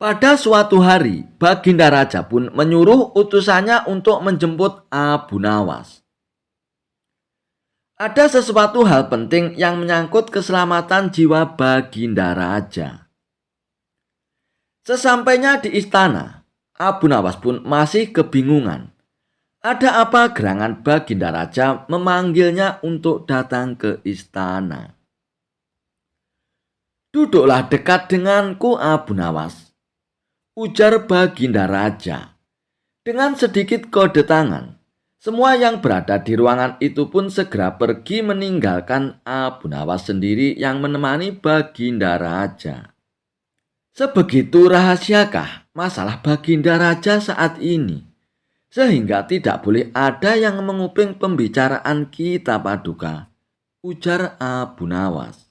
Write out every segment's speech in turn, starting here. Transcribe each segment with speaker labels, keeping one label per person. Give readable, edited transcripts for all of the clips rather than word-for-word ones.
Speaker 1: Pada suatu hari, Baginda Raja pun menyuruh utusannya untuk menjemput Abu Nawas. Ada sesuatu hal penting yang menyangkut keselamatan jiwa Baginda Raja. Sesampainya di istana, Abu Nawas pun masih kebingungan. Ada apa gerangan Baginda Raja memanggilnya untuk datang ke istana? "Duduklah dekat denganku, Abu Nawas," ujar Baginda Raja. Dengan sedikit kode tangan, semua yang berada di ruangan itu pun segera pergi meninggalkan Abu Nawas sendiri yang menemani Baginda Raja. Sebegitu rahasiakah masalah Baginda Raja saat ini, sehingga tidak boleh ada yang menguping pembicaraan kita, Paduka, ujar Abu Nawas.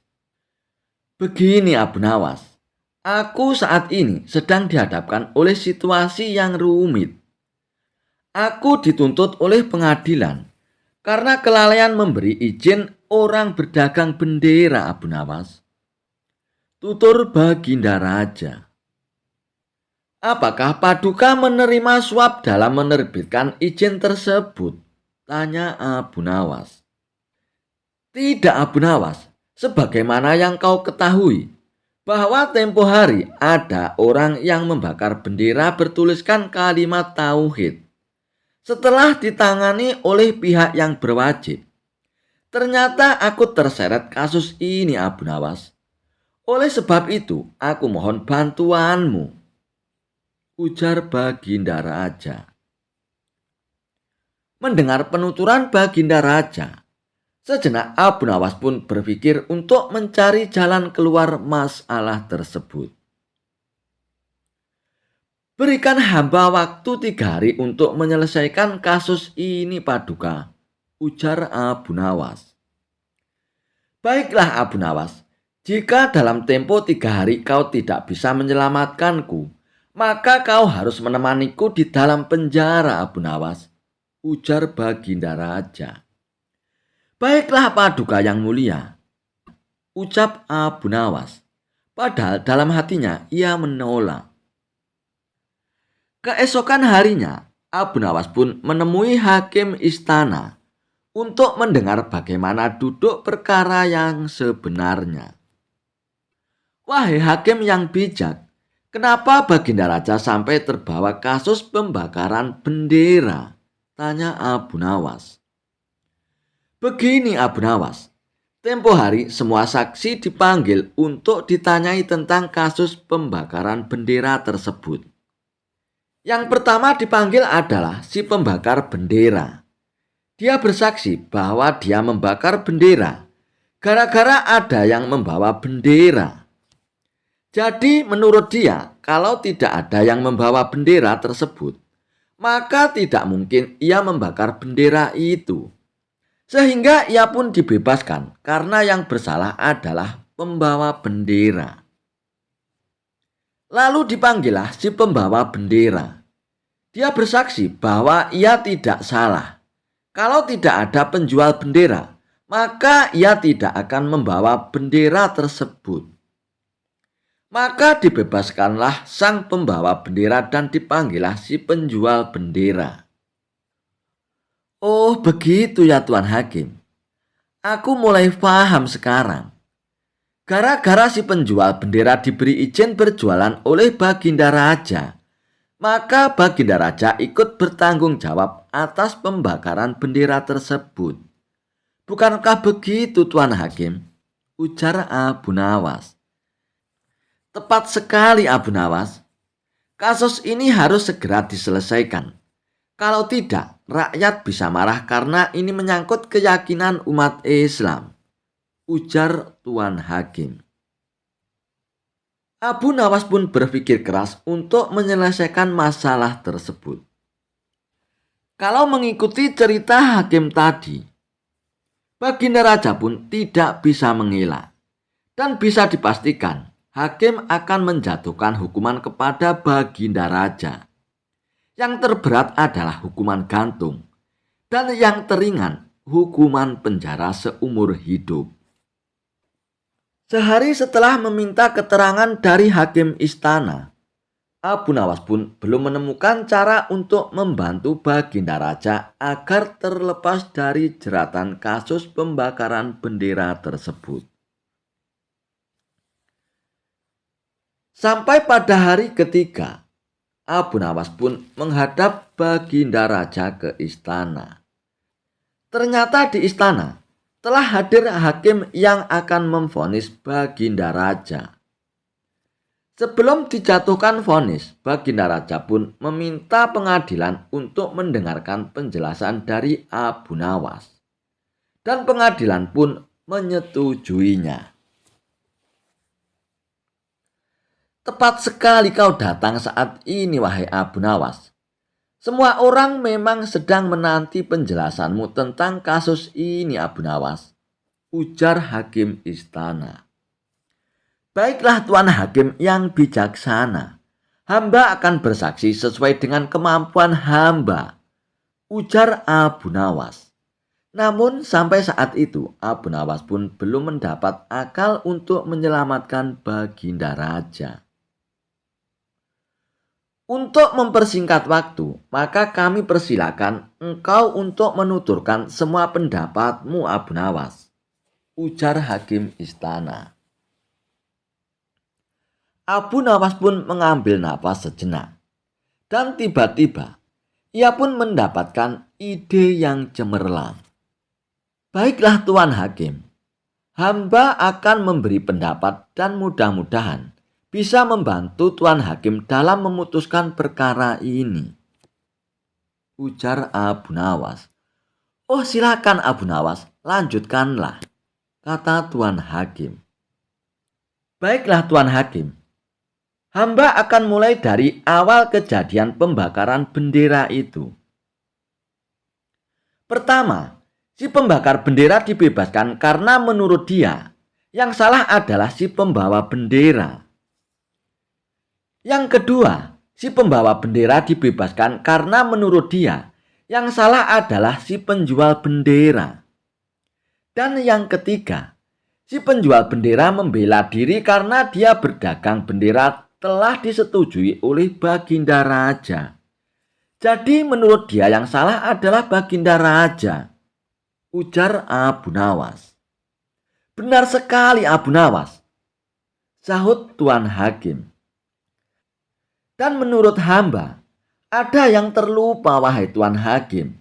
Speaker 1: "Begini, Abu Nawas, aku saat ini sedang dihadapkan oleh situasi yang rumit. Aku dituntut oleh pengadilan karena kelalaian memberi izin orang berdagang bendera, Abu Nawas," tutur Baginda Raja. "Apakah Paduka menerima suap dalam menerbitkan izin tersebut?" tanya Abu Nawas. "Tidak, Abu Nawas. Sebagaimana yang kau ketahui, bahwa tempo hari ada orang yang membakar bendera bertuliskan kalimat tauhid. Setelah ditangani oleh pihak yang berwajib, ternyata aku terseret kasus ini, Abu Nawas. Oleh sebab itu, aku mohon bantuanmu," ujar Baginda Raja. Mendengar penuturan Baginda Raja, sejenak Abu Nawas pun berpikir untuk mencari jalan keluar masalah tersebut. "Berikan hamba waktu 3 hari untuk menyelesaikan kasus ini, Paduka," ujar Abu Nawas. "Baiklah, Abu Nawas. Jika dalam tempo 3 hari kau tidak bisa menyelamatkanku, maka kau harus menemaniku di dalam penjara, Abu Nawas," ujar Baginda Raja. "Baiklah, Paduka yang mulia," ucap Abu Nawas. Padahal dalam hatinya ia menolak. Keesokan harinya, Abu Nawas pun menemui hakim istana untuk mendengar bagaimana duduk perkara yang sebenarnya. "Wahai hakim yang bijak, kenapa Baginda Raja sampai terbawa kasus pembakaran bendera?" tanya Abu Nawas. "Begini, Abu Nawas, tempo hari semua saksi dipanggil untuk ditanyai tentang kasus pembakaran bendera tersebut. Yang pertama dipanggil adalah si pembakar bendera. Dia bersaksi bahwa dia membakar bendera gara-gara ada yang membawa bendera. Jadi menurut dia, kalau tidak ada yang membawa bendera tersebut, maka tidak mungkin ia membakar bendera itu. Sehingga ia pun dibebaskan karena yang bersalah adalah pembawa bendera. Lalu dipanggillah si pembawa bendera. Dia bersaksi bahwa ia tidak salah. Kalau tidak ada penjual bendera, maka ia tidak akan membawa bendera tersebut. Maka dibebaskanlah sang pembawa bendera dan dipanggillah si penjual bendera. "Oh, begitu ya, Tuan Hakim. Aku mulai paham sekarang. Gara-gara si penjual bendera diberi izin berjualan oleh Baginda Raja, maka Baginda Raja ikut bertanggung jawab atas pembakaran bendera tersebut. Bukankah begitu, Tuan Hakim?" ujar Abu Nawas. "Tepat sekali, Abu Nawas. Kasus ini harus segera diselesaikan. Kalau tidak, rakyat bisa marah karena ini menyangkut keyakinan umat Islam," ujar Tuan Hakim. Abu Nawas pun berpikir keras untuk menyelesaikan masalah tersebut. Kalau mengikuti cerita hakim tadi, Baginda Raja pun tidak bisa mengelak. Dan bisa dipastikan, hakim akan menjatuhkan hukuman kepada Baginda Raja. Yang terberat adalah hukuman gantung, dan yang teringan hukuman penjara seumur hidup. Sehari setelah meminta keterangan dari hakim istana, Abu Nawas pun belum menemukan cara untuk membantu Baginda Raja agar terlepas dari jeratan kasus pembakaran bendera tersebut. Sampai pada hari ketiga, Abu Nawas pun menghadap Baginda Raja ke istana. Ternyata di istana telah hadir hakim yang akan memvonis Baginda Raja. Sebelum dijatuhkan vonis, Baginda Raja pun meminta pengadilan untuk mendengarkan penjelasan dari Abu Nawas. Dan pengadilan pun menyetujuinya. Tepat sekali kau datang saat ini, wahai Abu Nawas. Semua orang memang sedang menanti penjelasanmu tentang kasus ini, Abu Nawas, ujar hakim istana. Baiklah Tuan Hakim yang bijaksana, hamba akan bersaksi sesuai dengan kemampuan hamba, ujar Abu Nawas. Namun sampai saat itu Abu Nawas pun belum mendapat akal untuk menyelamatkan Baginda Raja. Untuk mempersingkat waktu, maka kami persilakan engkau untuk menuturkan semua pendapatmu, Abu Nawas, ujar hakim istana. Abu Nawas pun mengambil napas sejenak. Dan tiba-tiba ia pun mendapatkan ide yang cemerlang. Baiklah Tuan Hakim, hamba akan memberi pendapat dan mudah-mudahan bisa membantu Tuan Hakim dalam memutuskan perkara ini, ujar Abu Nawas. Oh silakan Abu Nawas, lanjutkanlah, kata Tuan Hakim. Baiklah Tuan Hakim, hamba akan mulai dari awal kejadian pembakaran bendera itu. Pertama, si pembakar bendera dibebaskan karena menurut dia, yang salah adalah si pembawa bendera. Yang kedua, si pembawa bendera dibebaskan karena menurut dia, yang salah adalah si penjual bendera. Dan yang ketiga, si penjual bendera membela diri karena dia berdagang bendera telah disetujui oleh Baginda Raja. Jadi menurut dia yang salah adalah Baginda Raja, ujar Abu Nawas. Benar sekali Abu Nawas, sahut Tuan Hakim. Dan menurut hamba, ada yang terlupa wahai Tuan Hakim.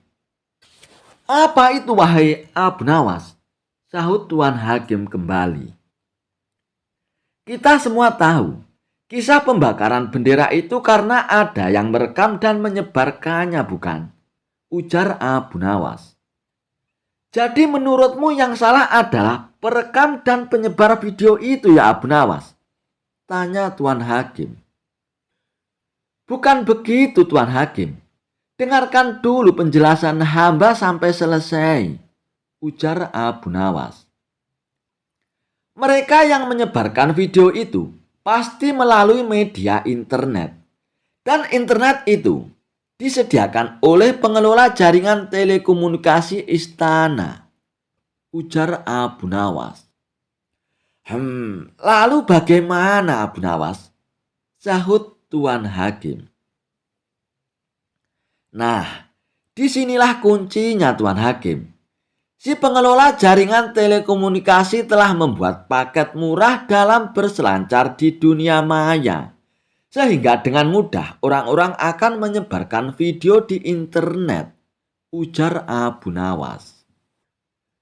Speaker 1: Apa itu wahai Abu Nawas? Sahut Tuan Hakim kembali. Kita semua tahu, kisah pembakaran bendera itu karena ada yang merekam dan menyebarkannya, bukan? Ujar Abu Nawas. Jadi menurutmu yang salah adalah perekam dan penyebar video itu ya Abu Nawas? Tanya Tuan Hakim. Bukan begitu Tuan Hakim. Dengarkan dulu penjelasan hamba sampai selesai, ujar Abu Nawas. Mereka yang menyebarkan video itu pasti melalui media internet. Dan internet itu disediakan oleh pengelola jaringan telekomunikasi istana, ujar Abu Nawas. Lalu bagaimana Abu Nawas? Sahut Tuan Hakim. Nah, disinilah kuncinya Tuan Hakim. Si pengelola jaringan telekomunikasi telah membuat paket murah dalam berselancar di dunia maya. Sehingga dengan mudah orang-orang akan menyebarkan video di internet, ujar Abu Nawas.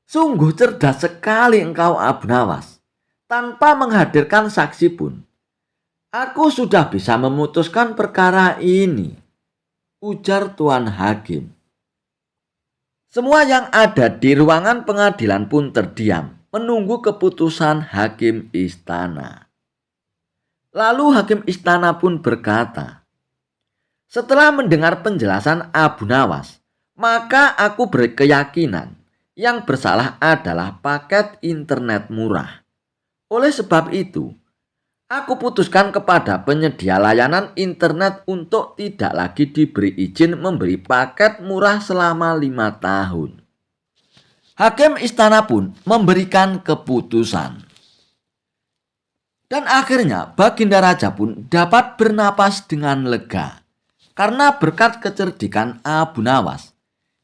Speaker 1: Sungguh cerdas sekali engkau Abu Nawas. Tanpa menghadirkan saksi pun, aku sudah bisa memutuskan perkara ini, ujar Tuan Hakim. Semua yang ada di ruangan pengadilan pun terdiam, menunggu keputusan hakim istana. Lalu hakim istana pun berkata, setelah mendengar penjelasan Abu Nawas, maka aku berkeyakinan yang bersalah adalah paket internet murah. Oleh sebab itu, aku putuskan kepada penyedia layanan internet untuk tidak lagi diberi izin memberi paket murah selama 5 tahun. Hakim istana pun memberikan keputusan. Dan akhirnya Baginda Raja pun dapat bernapas dengan lega. Karena berkat kecerdikan Abu Nawas,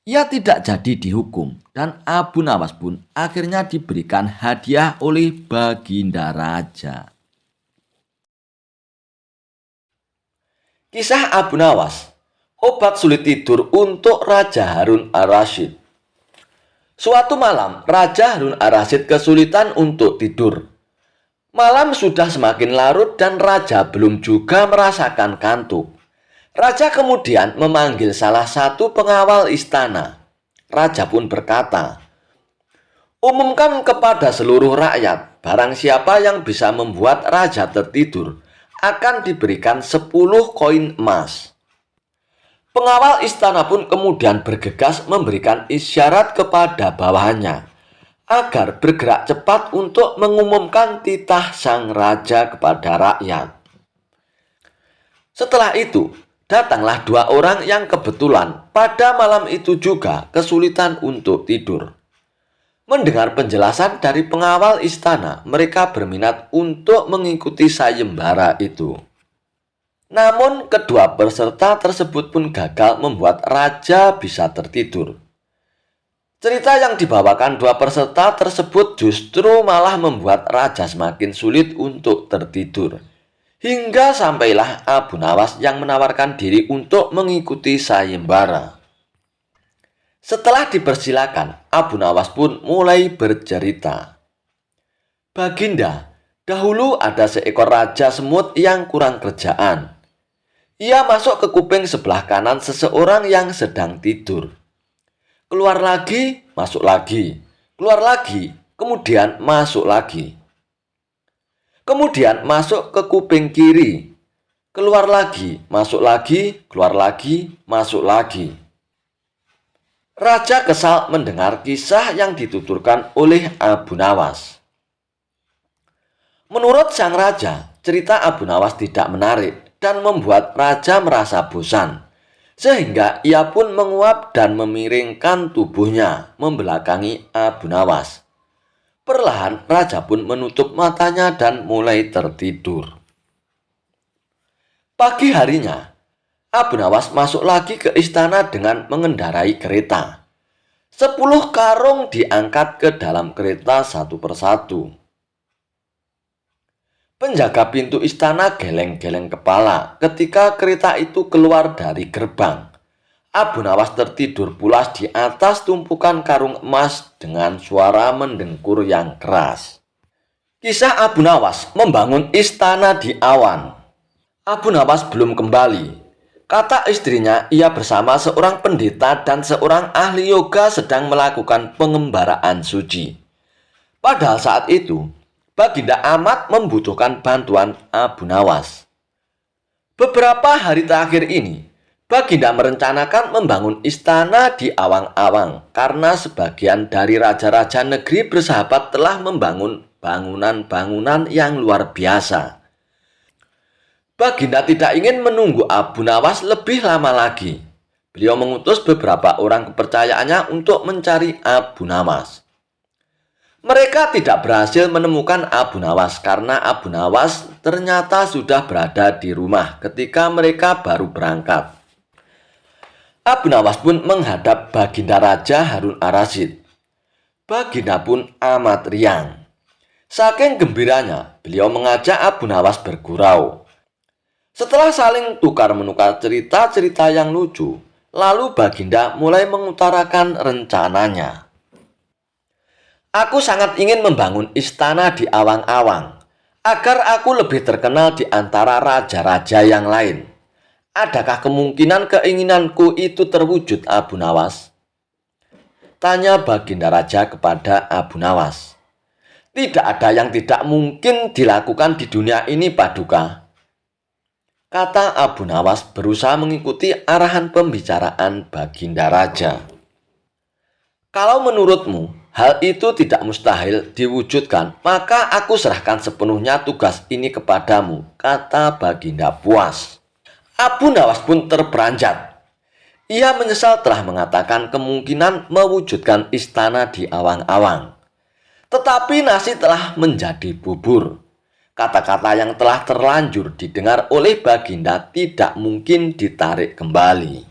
Speaker 1: ia tidak jadi dihukum dan Abu Nawas pun akhirnya diberikan hadiah oleh Baginda Raja. Kisah Abu Nawas, obat sulit tidur untuk Raja Harun Ar-Rasyid. Suatu malam, Raja Harun Ar-Rasyid kesulitan untuk tidur. Malam sudah semakin larut dan Raja belum juga merasakan kantuk. Raja kemudian memanggil salah satu pengawal istana. Raja pun berkata, "Umumkan kepada seluruh rakyat, barang siapa yang bisa membuat raja tertidur, akan diberikan 10 koin emas." Pengawal istana pun kemudian bergegas memberikan isyarat kepada bawahannya agar bergerak cepat untuk mengumumkan titah sang raja kepada rakyat. Setelah itu, datanglah 2 orang yang kebetulan pada malam itu juga kesulitan untuk tidur. Mendengar penjelasan dari pengawal istana, mereka berminat untuk mengikuti sayembara itu. Namun kedua peserta tersebut pun gagal membuat raja bisa tertidur. Cerita yang dibawakan 2 peserta tersebut justru malah membuat raja semakin sulit untuk tertidur. Hingga sampailah Abu Nawas yang menawarkan diri untuk mengikuti sayembara. Setelah dipersilakan, Abu Nawas pun mulai bercerita. "Baginda, dahulu ada seekor raja semut yang kurang kerjaan. Ia masuk ke kuping sebelah kanan seseorang yang sedang tidur. Keluar lagi, masuk lagi, keluar lagi, kemudian masuk lagi. Kemudian masuk ke kuping kiri, keluar lagi, masuk lagi, keluar lagi, masuk lagi." Raja kesal mendengar kisah yang dituturkan oleh Abu Nawas. Menurut sang raja, cerita Abu Nawas tidak menarik dan membuat raja merasa bosan. Sehingga ia pun menguap dan memiringkan tubuhnya membelakangi Abu Nawas. Perlahan raja pun menutup matanya dan mulai tertidur. Pagi harinya, Abu Nawas masuk lagi ke istana dengan mengendarai kereta. 10 karung diangkat ke dalam kereta satu persatu. Penjaga pintu istana geleng-geleng kepala ketika kereta itu keluar dari gerbang. Abu Nawas tertidur pulas di atas tumpukan karung emas dengan suara mendengkur yang keras. Kisah Abu Nawas membangun istana di awan. Abu Nawas belum kembali. Kata istrinya, ia bersama seorang pendeta dan seorang ahli yoga sedang melakukan pengembaraan suci. Padahal saat itu, Baginda amat membutuhkan bantuan Abu Nawas. Beberapa hari terakhir ini, Baginda merencanakan membangun istana di awang-awang karena sebagian dari raja-raja negeri bersahabat telah membangun bangunan-bangunan yang luar biasa. Baginda tidak ingin menunggu Abu Nawas lebih lama lagi. Beliau mengutus beberapa orang kepercayaannya untuk mencari Abu Nawas. Mereka tidak berhasil menemukan Abu Nawas karena Abu Nawas ternyata sudah berada di rumah ketika mereka baru berangkat. Abu Nawas pun menghadap Baginda Raja Harun Ar-Rasyid. Baginda pun amat riang. Saking gembiranya, beliau mengajak Abu Nawas bergurau. Setelah saling tukar-menukar cerita-cerita yang lucu, lalu Baginda mulai mengutarakan rencananya. "Aku sangat ingin membangun istana di awang-awang, agar aku lebih terkenal di antara raja-raja yang lain. Adakah kemungkinan keinginanku itu terwujud, Abu Nawas?" Tanya Baginda Raja kepada Abu Nawas. "Tidak ada yang tidak mungkin dilakukan di dunia ini, Paduka," kata Abu Nawas berusaha mengikuti arahan pembicaraan Baginda Raja. "Kalau menurutmu hal itu tidak mustahil diwujudkan, maka aku serahkan sepenuhnya tugas ini kepadamu," kata Baginda puas. Abu Nawas pun terperanjat. Ia menyesal telah mengatakan kemungkinan mewujudkan istana di awang-awang. Tetapi nasi telah menjadi bubur. Kata-kata yang telah terlanjur didengar oleh Baginda tidak mungkin ditarik kembali.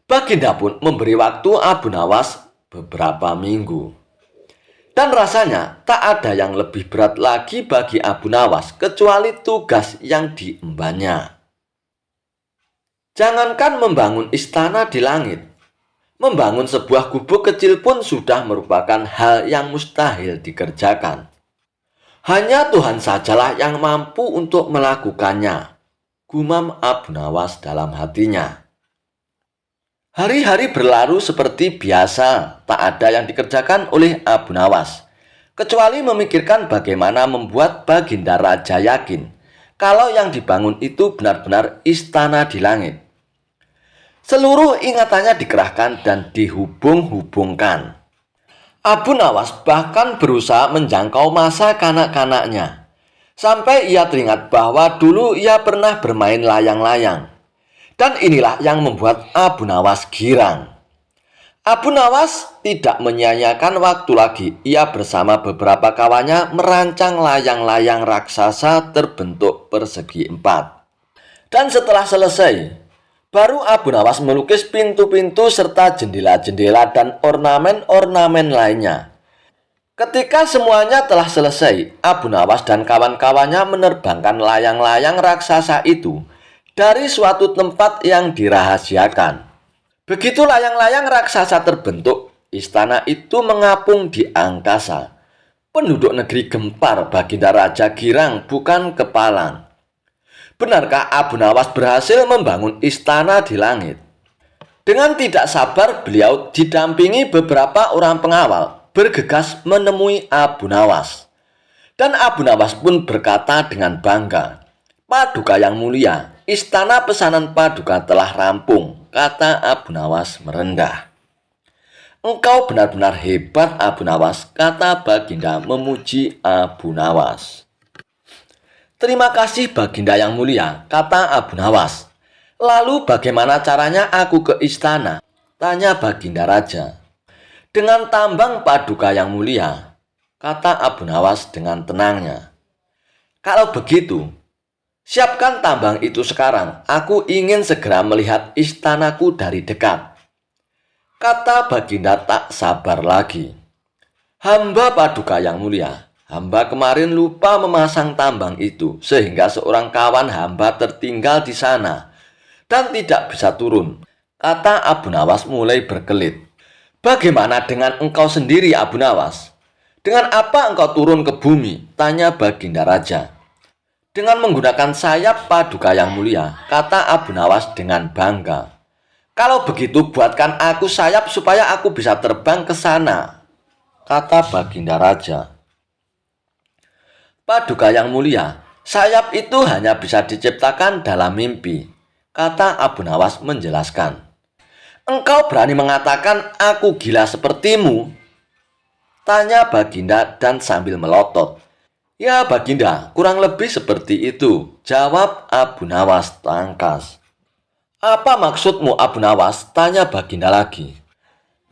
Speaker 1: Baginda pun memberi waktu Abu Nawas beberapa minggu. Dan rasanya tak ada yang lebih berat lagi bagi Abu Nawas kecuali tugas yang diembannya. Jangankan membangun istana di langit, membangun sebuah gubuk kecil pun sudah merupakan hal yang mustahil dikerjakan. Hanya Tuhan sajalah yang mampu untuk melakukannya, gumam Abu Nawas dalam hatinya. Hari-hari berlalu seperti biasa, tak ada yang dikerjakan oleh Abu Nawas, kecuali memikirkan bagaimana membuat Baginda Raja yakin kalau yang dibangun itu benar-benar istana di langit. Seluruh ingatannya dikerahkan dan dihubung-hubungkan. Abu Nawas bahkan berusaha menjangkau masa kanak-kanaknya. Sampai ia teringat bahwa dulu ia pernah bermain layang-layang. Dan inilah yang membuat Abu Nawas girang. Abu Nawas tidak menyia-nyiakan waktu lagi. Ia bersama beberapa kawannya merancang layang-layang raksasa terbentuk persegi 4. Dan setelah selesai, baru Abu Nawas melukis pintu-pintu serta jendela-jendela dan ornamen-ornamen lainnya. Ketika semuanya telah selesai, Abu Nawas dan kawan-kawannya menerbangkan layang-layang raksasa itu dari suatu tempat yang dirahasiakan. Begitu layang-layang raksasa terbentuk, istana itu mengapung di angkasa. Penduduk negeri gempar, Baginda Raja girang bukan kepalang. Benarkah Abu Nawas berhasil membangun istana di langit? Dengan tidak sabar, beliau didampingi beberapa orang pengawal bergegas menemui Abu Nawas. Dan Abu Nawas pun berkata dengan bangga, "Paduka yang mulia, istana pesanan Paduka telah rampung," kata Abu Nawas merendah. "Engkau benar-benar hebat, Abu Nawas," kata Baginda memuji Abu Nawas. "Terima kasih Baginda yang mulia," kata Abu Nawas. "Lalu bagaimana caranya aku ke istana?" tanya Baginda Raja. "Dengan tambang Paduka yang mulia," kata Abu Nawas dengan tenangnya. "Kalau begitu, siapkan tambang itu sekarang. Aku ingin segera melihat istanaku dari dekat," kata Baginda tak sabar lagi. "Hamba Paduka yang mulia, hamba kemarin lupa memasang tambang itu sehingga seorang kawan hamba tertinggal di sana dan tidak bisa turun," kata Abu Nawas mulai berkelit. "Bagaimana dengan engkau sendiri, Abu Nawas? Dengan apa engkau turun ke bumi?" tanya Baginda Raja. "Dengan menggunakan sayap Paduka yang mulia," kata Abu Nawas dengan bangga. "Kalau begitu buatkan aku sayap supaya aku bisa terbang ke sana," kata Baginda Raja. "Paduka yang mulia, sayap itu hanya bisa diciptakan dalam mimpi," kata Abu Nawas menjelaskan. "Engkau berani mengatakan aku gila sepertimu?" tanya Baginda dan sambil melotot. "Ya Baginda, kurang lebih seperti itu," jawab Abu Nawas tangkas. "Apa maksudmu Abu Nawas?" tanya Baginda lagi.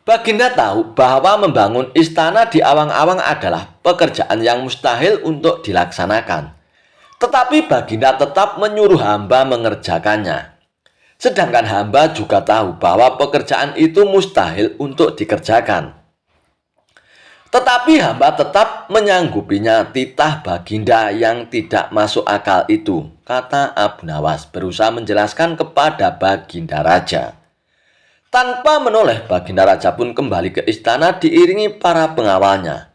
Speaker 1: Baginda tahu bahwa membangun istana di awang-awang adalah pekerjaan yang mustahil untuk dilaksanakan. Tetapi Baginda tetap menyuruh hamba mengerjakannya. Sedangkan hamba juga tahu bahwa pekerjaan itu mustahil untuk dikerjakan. Tetapi hamba tetap menyanggupinya. Titah Baginda yang tidak masuk akal itu, kata Abu Nawas berusaha menjelaskan kepada Baginda Raja. Tanpa menoleh, Baginda Raja pun kembali ke istana diiringi para pengawalnya.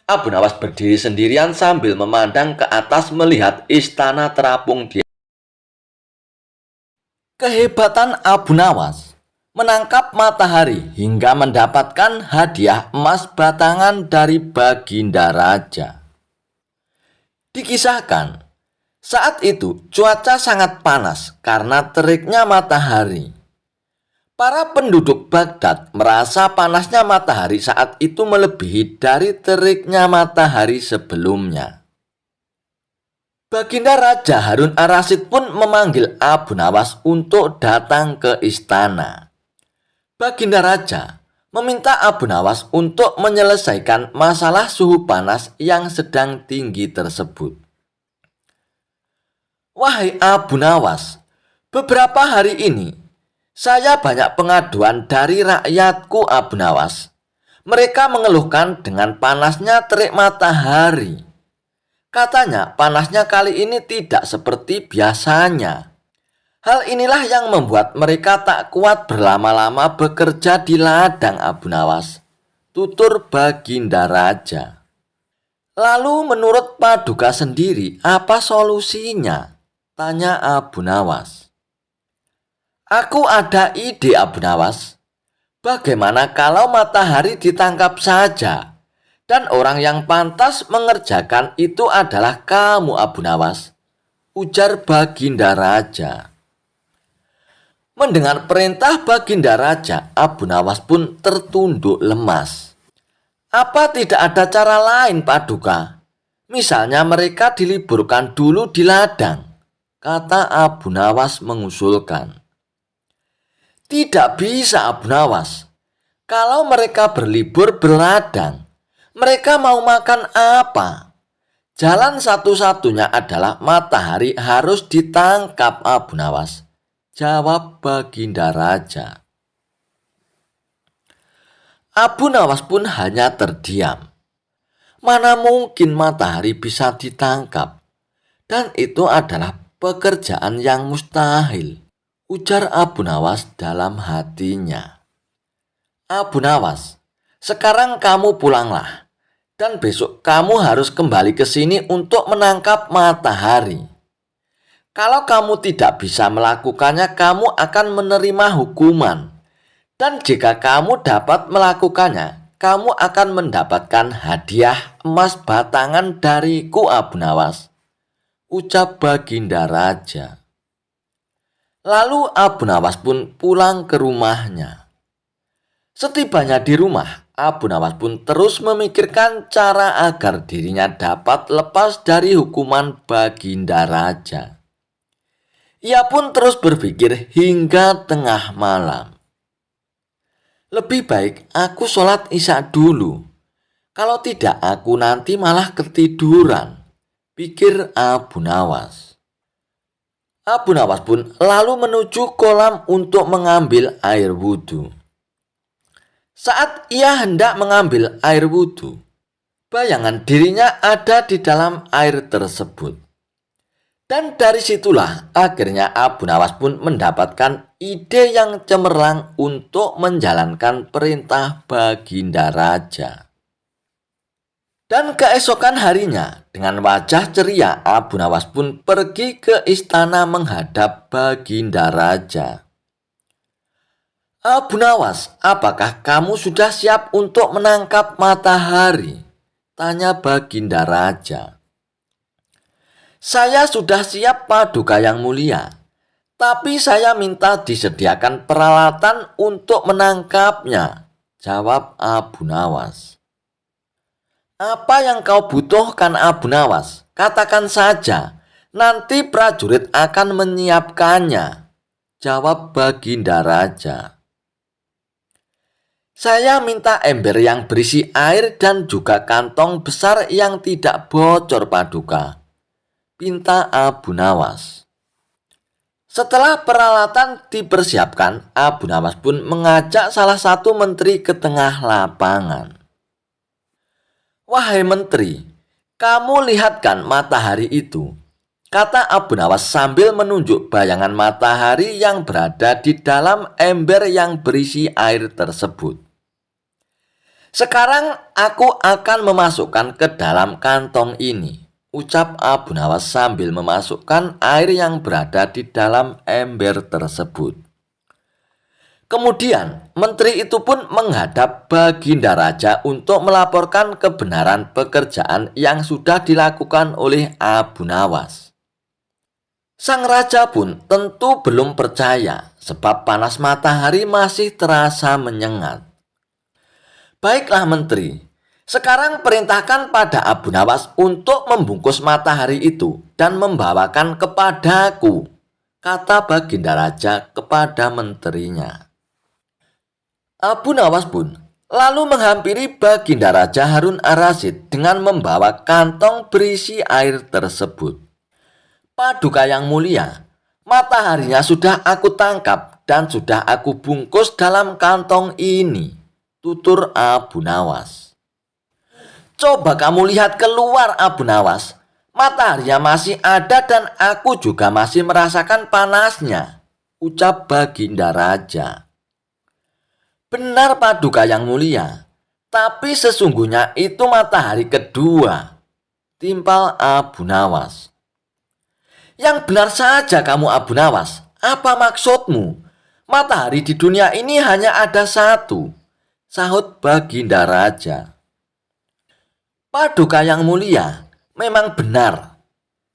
Speaker 1: Abu Nawas berdiri sendirian sambil memandang ke atas melihat istana terapung di. Kehebatan Abu Nawas menangkap matahari hingga mendapatkan hadiah emas batangan dari Baginda Raja. Dikisahkan, saat itu cuaca sangat panas karena teriknya matahari. Para penduduk Baghdad merasa panasnya matahari saat itu melebihi dari teriknya matahari sebelumnya. Baginda Raja Harun ar-Rasyid pun memanggil Abu Nawas untuk datang ke istana. Baginda Raja meminta Abu Nawas untuk menyelesaikan masalah suhu panas yang sedang tinggi tersebut. Wahai Abu Nawas, beberapa hari ini saya banyak pengaduan dari rakyatku Abu Nawas. Mereka mengeluhkan dengan panasnya terik matahari. Katanya panasnya kali ini tidak seperti biasanya. Hal inilah yang membuat mereka tak kuat berlama-lama bekerja di ladang Abu Nawas, tutur Baginda Raja. Lalu menurut Paduka sendiri, apa solusinya? Tanya Abu Nawas. Aku ada ide Abu Nawas. Bagaimana kalau matahari ditangkap saja? Dan orang yang pantas mengerjakan itu adalah kamu Abu Nawas, ujar Baginda Raja. Mendengar perintah Baginda Raja, Abu Nawas pun tertunduk lemas. Apa tidak ada cara lain, Paduka? Misalnya mereka diliburkan dulu di ladang, kata Abu Nawas mengusulkan. Tidak bisa, Abu Nawas. Kalau mereka berlibur berladang, mereka mau makan apa? Jalan satu-satunya adalah matahari harus ditangkap, Abu Nawas, jawab Baginda Raja. Abu Nawas pun hanya terdiam. Mana mungkin matahari bisa ditangkap? Dan itu adalah pekerjaan yang mustahil, ujar Abu Nawas dalam hatinya. Abu Nawas, sekarang kamu pulanglah. Dan besok kamu harus kembali ke sini untuk menangkap matahari. Kalau kamu tidak bisa melakukannya, kamu akan menerima hukuman. Dan jika kamu dapat melakukannya, kamu akan mendapatkan hadiah emas batangan dariku Abu Nawas, ucap Baginda Raja. Lalu Abu Nawas pun pulang ke rumahnya. Setibanya di rumah, Abu Nawas pun terus memikirkan cara agar dirinya dapat lepas dari hukuman Baginda Raja. Ia pun terus berpikir hingga tengah malam. Lebih baik aku sholat isya dulu. Kalau tidak aku nanti malah ketiduran, pikir Abu Nawas. Abu Nawas pun lalu menuju kolam untuk mengambil air wudhu. Saat ia hendak mengambil air wudhu, bayangan dirinya ada di dalam air tersebut. Dan dari situlah akhirnya Abu Nawas pun mendapatkan ide yang cemerlang untuk menjalankan perintah Baginda Raja. Dan keesokan harinya, dengan wajah ceria, Abu Nawas pun pergi ke istana menghadap Baginda Raja. Abu Nawas, apakah kamu sudah siap untuk menangkap matahari? Tanya Baginda Raja. Saya sudah siap, Paduka yang mulia. Tapi saya minta disediakan peralatan untuk menangkapnya, jawab Abu Nawas. Apa yang kau butuhkan, Abu Nawas? Katakan saja, nanti prajurit akan menyiapkannya, jawab Baginda Raja. Saya minta ember yang berisi air dan juga kantong besar yang tidak bocor, Paduka, pinta Abu Nawas. Setelah peralatan dipersiapkan, Abu Nawas pun mengajak salah satu menteri ke tengah lapangan. Wahai menteri, kamu lihatkan matahari itu, kata Abu Nawas sambil menunjuk bayangan matahari yang berada di dalam ember yang berisi air tersebut. Sekarang aku akan memasukkan ke dalam kantong ini, ucap Abu Nawas sambil memasukkan air yang berada di dalam ember tersebut. Kemudian menteri itu pun menghadap Baginda Raja untuk melaporkan kebenaran pekerjaan yang sudah dilakukan oleh Abu Nawas. Sang raja pun tentu belum percaya sebab panas matahari masih terasa menyengat. Baiklah menteri, sekarang perintahkan pada Abu Nawas untuk membungkus matahari itu dan membawakan kepadaku, kata Baginda Raja kepada menterinya. Abu Nawas pun lalu menghampiri Baginda Raja Harun ar-Rasyid dengan membawa kantong berisi air tersebut. Paduka yang mulia, mataharinya sudah aku tangkap dan sudah aku bungkus dalam kantong ini, tutur Abu Nawas. Coba kamu lihat keluar, Abu Nawas. Mataharinya masih ada dan aku juga masih merasakan panasnya, ucap Baginda Raja. Benar, Paduka yang mulia, tapi sesungguhnya itu matahari kedua, timpal Abu Nawas. Yang benar saja kamu, Abu Nawas. Apa maksudmu? Matahari di dunia ini hanya ada satu, sahut Baginda Raja. Paduka yang mulia, memang benar.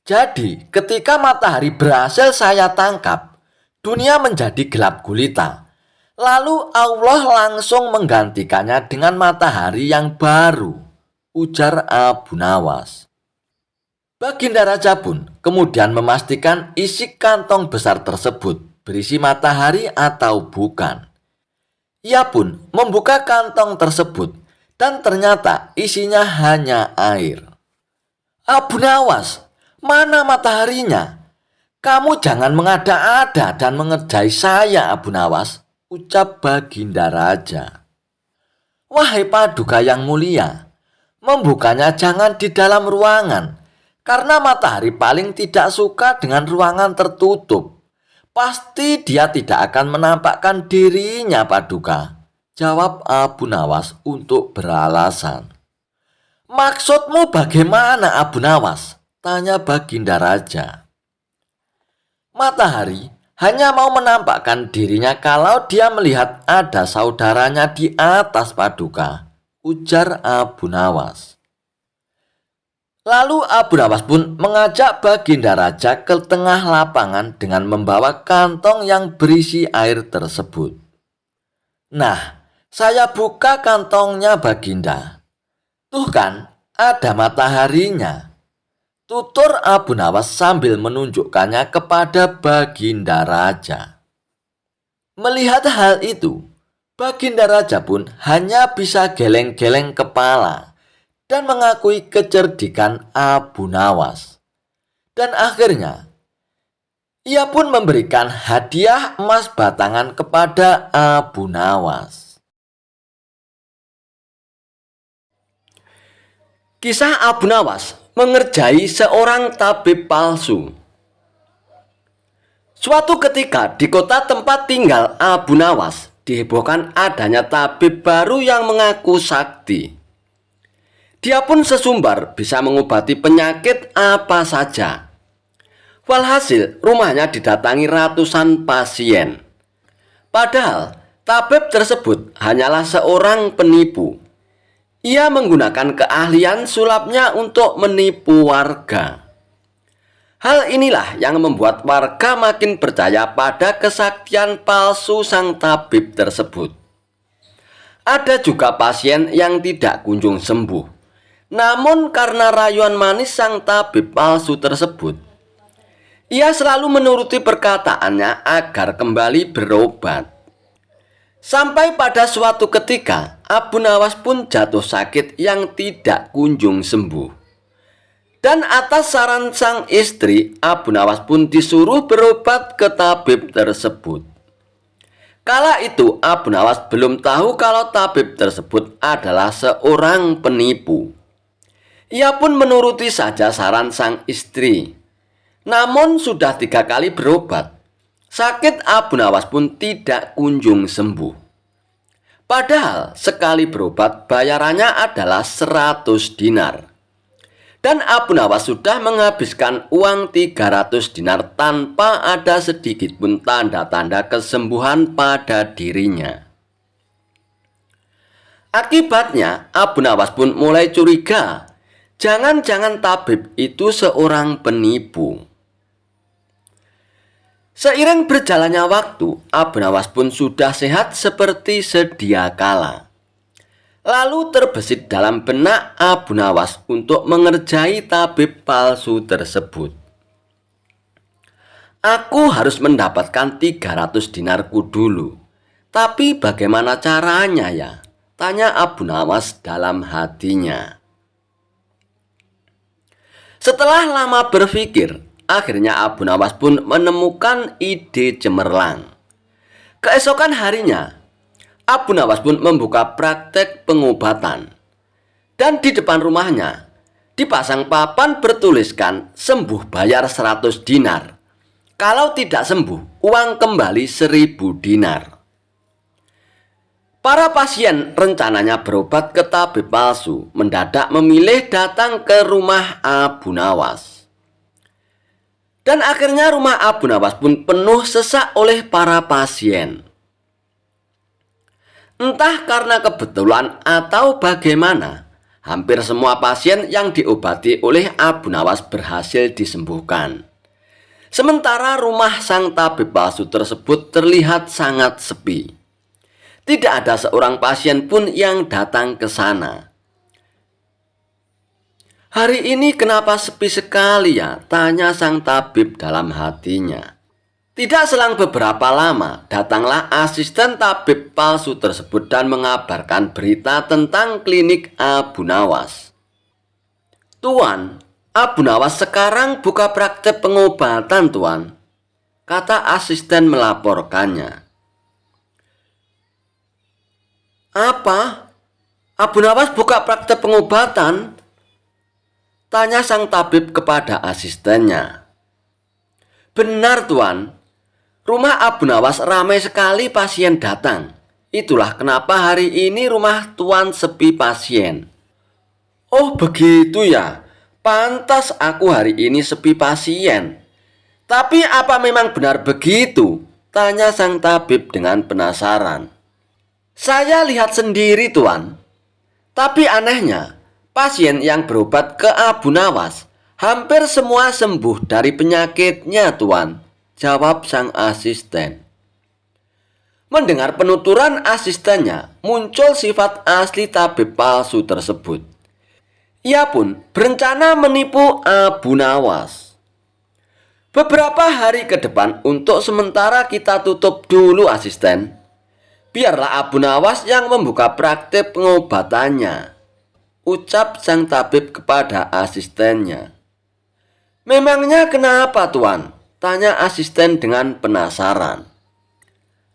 Speaker 1: Jadi, ketika matahari berhasil saya tangkap, dunia menjadi gelap gulita. Lalu Allah langsung menggantikannya dengan matahari yang baru, ujar Abu Nawas. Baginda Raja pun kemudian memastikan isi kantong besar tersebut berisi matahari atau bukan. Ia pun membuka kantong tersebut dan ternyata isinya hanya air. Abu Nawas, mana mataharinya? Kamu jangan mengada-ada dan mengerjai saya, Abu Nawas, ucap Baginda Raja. Wahai Paduka yang mulia, membukanya jangan di dalam ruangan, karena matahari paling tidak suka dengan ruangan tertutup. Pasti dia tidak akan menampakkan dirinya, Paduka, jawab Abu Nawas untuk beralasan. Maksudmu bagaimana, Abu Nawas? Tanya Baginda Raja. Matahari hanya mau menampakkan dirinya kalau dia melihat ada saudaranya di atas, Paduka, ujar Abu Nawas. Lalu Abu Nawas pun mengajak Baginda Raja ke tengah lapangan dengan membawa kantong yang berisi air tersebut. Nah, saya buka kantongnya, Baginda. Tuh kan, ada mataharinya, tutur Abu Nawas sambil menunjukkannya kepada Baginda Raja. Melihat hal itu, Baginda Raja pun hanya bisa geleng-geleng kepala dan mengakui kecerdikan Abu Nawas. Dan akhirnya, ia pun memberikan hadiah emas batangan kepada Abu Nawas. Kisah Abu Nawas mengerjai seorang tabib palsu. Suatu ketika di kota tempat tinggal Abu Nawas dihebohkan adanya tabib baru yang mengaku sakti. Dia pun sesumbar bisa mengobati penyakit apa saja. Walhasil rumahnya didatangi ratusan pasien. Padahal tabib tersebut hanyalah seorang penipu. Ia menggunakan keahlian sulapnya untuk menipu warga. Hal inilah yang membuat warga makin percaya pada kesaktian palsu sang tabib tersebut. Ada juga pasien yang tidak kunjung sembuh. Namun karena rayuan manis sang tabib palsu tersebut, ia selalu menuruti perkataannya agar kembali berobat. Sampai pada suatu ketika, Abu Nawas pun jatuh sakit yang tidak kunjung sembuh. Dan atas saran sang istri, Abu Nawas pun disuruh berobat ke tabib tersebut. Kala itu Abu Nawas belum tahu kalau tabib tersebut adalah seorang penipu. Ia pun menuruti saja saran sang istri. Namun sudah 3 kali berobat, sakit Abu Nawas pun tidak kunjung sembuh. Padahal sekali berobat bayarannya adalah 100 dinar. Dan Abu Nawas sudah menghabiskan uang 300 dinar tanpa ada sedikit pun tanda-tanda kesembuhan pada dirinya. Akibatnya Abu Nawas pun mulai curiga. Jangan-jangan tabib itu seorang penipu. Seiring berjalannya waktu, Abu Nawas pun sudah sehat seperti sedia kala. Lalu terbesit dalam benak Abu Nawas untuk mengerjai tabib palsu tersebut. Aku harus mendapatkan 300 dinarku dulu. Tapi bagaimana caranya ya? Tanya Abu Nawas dalam hatinya. Setelah lama berpikir,
Speaker 2: Akhirnya Abu Nawas pun menemukan ide cemerlang. Keesokan harinya, Abu Nawas pun membuka praktek pengobatan. Dan di depan rumahnya, dipasang papan bertuliskan sembuh bayar 100 dinar. Kalau tidak sembuh, uang kembali 1000 dinar. Para pasien rencananya berobat ke tabib palsu, mendadak memilih datang ke rumah Abu Nawas. Dan akhirnya rumah Abu Nawas pun penuh sesak oleh para pasien. Entah karena kebetulan atau bagaimana, hampir semua pasien yang diobati oleh Abu Nawas berhasil disembuhkan. Sementara rumah sang tabib palsu tersebut terlihat sangat sepi. Tidak ada seorang pasien pun yang datang ke sana. "Hari ini kenapa sepi sekali ya?" tanya sang tabib dalam hatinya. Tidak selang beberapa lama, datanglah asisten tabib palsu tersebut dan mengabarkan berita tentang klinik Abu Nawas. "Tuan, Abu Nawas sekarang buka praktek pengobatan, Tuan," kata asisten melaporkannya. "Apa? Abu Nawas buka praktek pengobatan?" tanya sang tabib kepada asistennya. "Benar, Tuan. Rumah Abu Nawas ramai sekali pasien datang. Itulah kenapa hari ini rumah Tuan sepi pasien." "Oh begitu ya. Pantas aku hari ini sepi pasien. Tapi apa memang benar begitu?" tanya sang tabib dengan penasaran. "Saya lihat sendiri, Tuan. Tapi anehnya, pasien yang berobat ke Abu Nawas hampir semua sembuh dari penyakitnya, Tuan," jawab sang asisten. Mendengar penuturan asistennya, muncul sifat asli tabib palsu tersebut. Ia pun berencana menipu Abu Nawas. "Beberapa hari ke depan untuk sementara kita tutup dulu, asisten. Biarlah Abu Nawas yang membuka praktek pengobatannya," ucap sang tabib kepada asistennya. "Memangnya kenapa, Tuan?" tanya asisten dengan penasaran.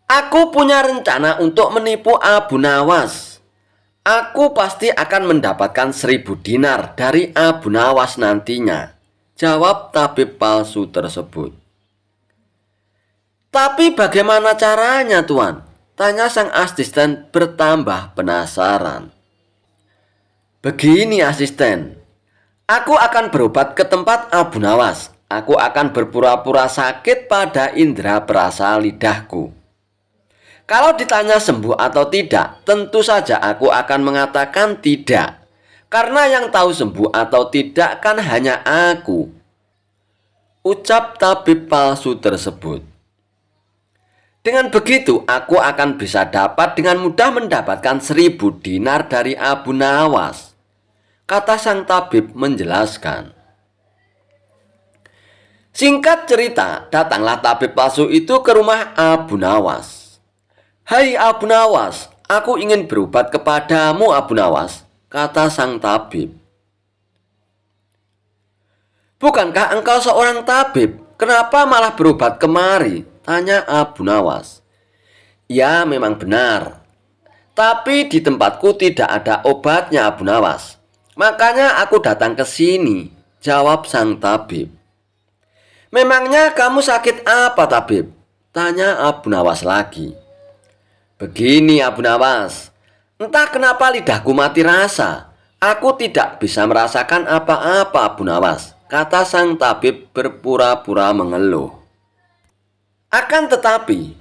Speaker 2: "Aku punya rencana untuk menipu Abu Nawas. Aku pasti akan mendapatkan 1000 dinar dari Abu Nawas nantinya," jawab tabib palsu tersebut. "Tapi bagaimana caranya, Tuan?" tanya sang asisten bertambah penasaran. "Begini, asisten. Aku akan berobat ke tempat Abu Nawas. Aku akan berpura-pura sakit pada indera perasa lidahku. Kalau ditanya sembuh atau tidak, tentu saja aku akan mengatakan tidak. Karena yang tahu sembuh atau tidak kan hanya aku," ucap tabib palsu tersebut. "Dengan begitu, aku akan bisa dapat dengan mudah mendapatkan 1000 dinar dari Abu Nawas," kata sang tabib menjelaskan. Singkat cerita, datanglah tabib palsu itu ke rumah Abu Nawas. "Hai Abu Nawas, aku ingin berobat kepadamu, Abu Nawas," kata sang tabib. "Bukankah engkau seorang tabib? Kenapa malah berobat kemari?" tanya Abu Nawas. "Ya, memang benar. Tapi di tempatku tidak ada obatnya, Abu Nawas. Makanya aku datang ke sini," jawab sang tabib. "Memangnya kamu sakit apa, tabib?" tanya Abu Nawas lagi. "Begini, Abu Nawas. Entah kenapa lidahku mati rasa. Aku tidak bisa merasakan apa-apa, Abu Nawas," kata sang tabib berpura-pura mengeluh. Akan tetapi,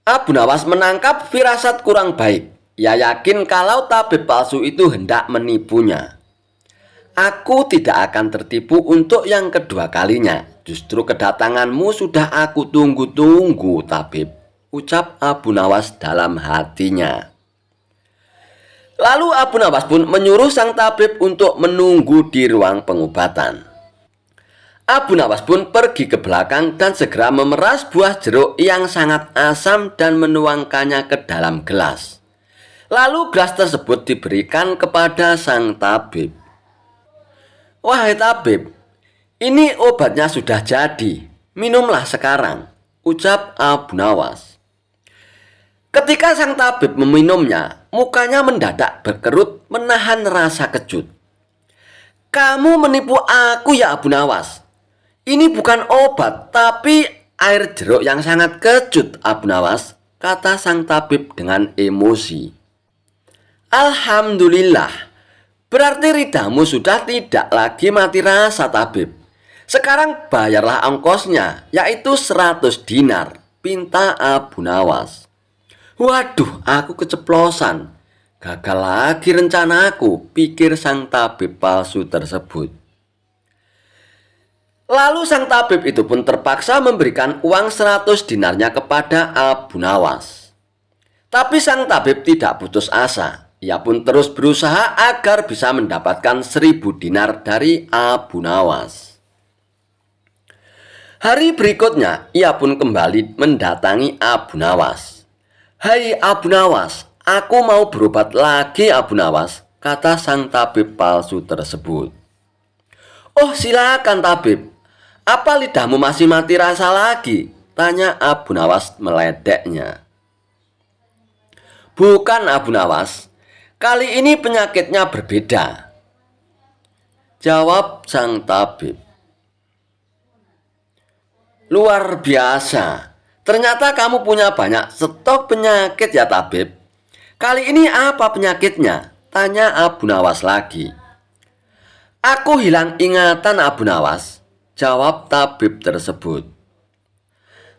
Speaker 2: Abu Nawas menangkap firasat kurang baik. Ia yakin kalau tabib palsu itu hendak menipunya. "Aku tidak akan tertipu untuk yang kedua kalinya. Justru kedatanganmu sudah aku tunggu-tunggu, tabib," ucap Abu Nawas dalam hatinya. Lalu Abu Nawas pun menyuruh sang tabib untuk menunggu di ruang pengobatan. Abu Nawas pun pergi ke belakang dan segera memeras buah jeruk yang sangat asam dan menuangkannya ke dalam gelas. Lalu gelas tersebut diberikan kepada sang tabib. "Wahai tabib, Ini obatnya sudah jadi, minumlah sekarang, ucap Abu Nawas. Ketika sang tabib meminumnya, mukanya mendadak berkerut menahan rasa kejut. Kamu menipu aku ya Abu Nawas. Ini bukan obat, tapi air jeruk yang sangat kecut, Abu Nawas, kata sang tabib dengan emosi. Alhamdulillah, berarti lidamu sudah tidak lagi mati rasa, tabib. Sekarang bayarlah ongkosnya, yaitu 100 dinar, pinta Abu Nawas. Waduh, aku keceplosan. Gagal lagi rencanaku, pikir sang tabib palsu tersebut. Lalu sang tabib itu pun terpaksa memberikan uang 100 dinarnya kepada Abu Nawas. Tapi sang tabib tidak putus asa. Ia pun terus berusaha agar bisa mendapatkan 1000 dinar dari Abu Nawas. Hari berikutnya, ia pun kembali mendatangi Abu Nawas. Hai Abu Nawas, aku mau berobat lagi Abu Nawas, kata sang tabib palsu tersebut. Oh silakan tabib, apa lidahmu masih mati rasa lagi? Tanya Abu Nawas meledeknya. Bukan Abu Nawas, kali ini penyakitnya berbeda, jawab sang tabib. Luar biasa, ternyata kamu punya banyak stok penyakit ya tabib. Kali ini apa penyakitnya? Tanya Abu Nawas lagi. Aku hilang ingatan Abu Nawas, jawab tabib tersebut.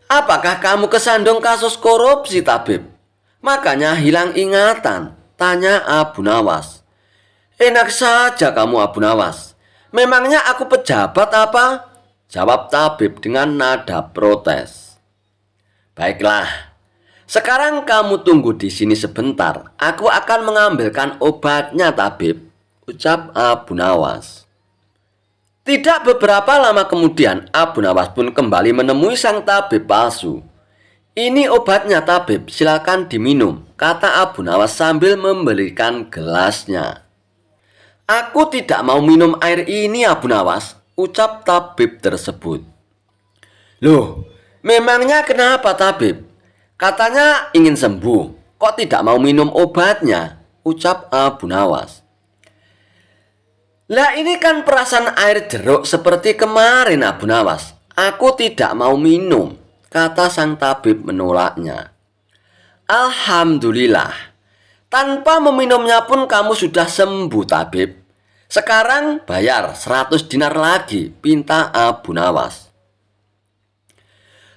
Speaker 2: Apakah kamu kesandung kasus korupsi tabib? Makanya hilang ingatan, tanya Abu Nawas. Enak saja kamu Abu Nawas, memangnya aku pejabat apa? Jawab tabib dengan nada protes. Baiklah, sekarang kamu tunggu di sini sebentar. Aku akan mengambilkan obatnya tabib, ucap Abu Nawas. Tidak beberapa lama kemudian, Abu Nawas pun kembali menemui sang tabib palsu. Ini obatnya tabib, silakan diminum, kata Abu Nawas sambil memberikan gelasnya. Aku tidak mau minum air ini Abu Nawas, ucap tabib tersebut. Loh, memangnya kenapa tabib? Katanya ingin sembuh, kok tidak mau minum obatnya, ucap Abu Nawas. Lah ini kan perasan air jeruk seperti kemarin Abu Nawas. Aku tidak mau minum, kata sang tabib menolaknya. Alhamdulillah, tanpa meminumnya pun kamu sudah sembuh tabib. Sekarang bayar 100 dinar lagi, pinta Abu Nawas.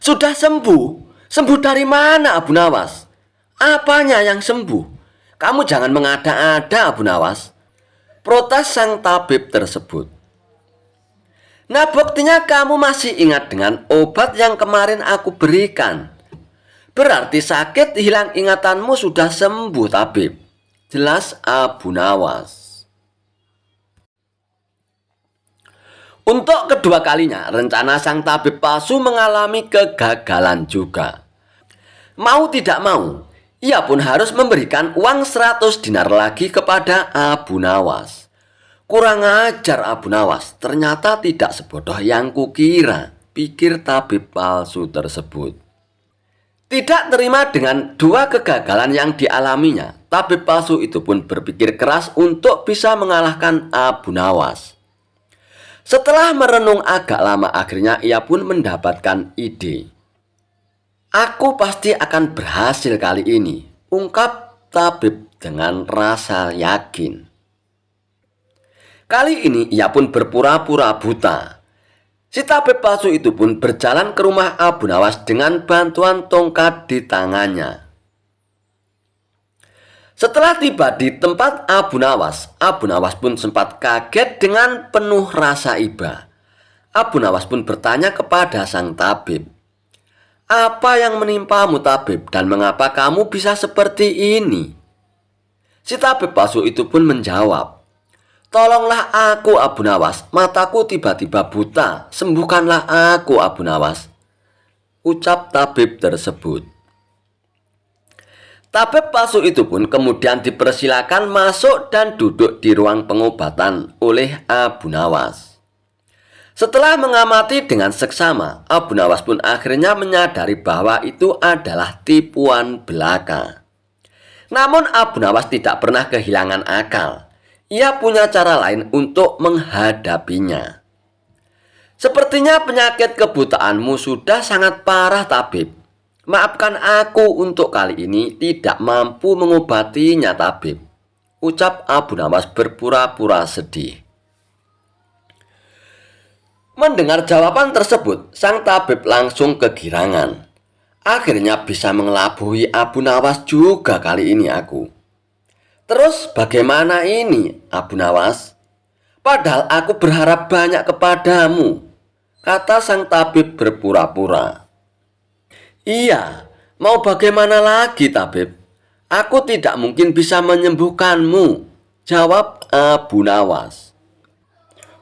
Speaker 2: Sudah sembuh? Sembuh dari mana Abu Nawas? Apanya yang sembuh? Kamu jangan mengada-ada Abu Nawas, protes sang tabib tersebut. Nah buktinya kamu masih ingat dengan obat yang kemarin aku berikan. Berarti sakit hilang ingatanmu sudah sembuh tabib, jelas Abu Nawas. Untuk kedua kalinya, rencana sang tabib palsu mengalami kegagalan juga. Mau tidak mau, ia pun harus memberikan uang 100 dinar lagi kepada Abu Nawas. Kurang ajar Abu Nawas, ternyata tidak sebodoh yang kukira, pikir tabib palsu tersebut. Tidak terima dengan dua kegagalan yang dialaminya, tabib palsu itu pun berpikir keras untuk bisa mengalahkan Abu Nawas. Setelah merenung agak lama, akhirnya ia pun mendapatkan ide. Aku pasti akan berhasil kali ini, ungkap tabib dengan rasa yakin. Kali ini ia pun berpura-pura buta. Si tabib palsu itu pun berjalan ke rumah Abu Nawas dengan bantuan tongkat di tangannya. Setelah tiba di tempat Abu Nawas pun sempat kaget dengan penuh rasa iba. Abu Nawas pun bertanya kepada sang tabib, apa yang menimpamu tabib dan mengapa kamu bisa seperti ini? Si tabib palsu itu pun menjawab, tolonglah aku Abu Nawas, mataku tiba-tiba buta, sembuhkanlah aku Abu Nawas, ucap tabib tersebut. Tabib palsu itu pun kemudian dipersilakan masuk dan duduk di ruang pengobatan oleh Abu Nawas. Setelah mengamati dengan seksama, Abu Nawas pun akhirnya menyadari bahwa itu adalah tipuan belaka. Namun Abu Nawas tidak pernah kehilangan akal. Ia punya cara lain untuk menghadapinya. Sepertinya penyakit kebutaanmu sudah sangat parah, tabib. Maafkan aku untuk kali ini tidak mampu mengobatinya, tabib, ucap Abu Nawas berpura-pura sedih. Mendengar jawaban tersebut, sang tabib langsung kegirangan. Akhirnya bisa mengelabui Abu Nawas juga kali ini aku. Terus bagaimana ini, Abu Nawas? Padahal aku berharap banyak kepadamu, kata sang tabib berpura-pura. Iya, mau bagaimana lagi, tabib? Aku tidak mungkin bisa menyembuhkanmu, jawab Abu Nawas.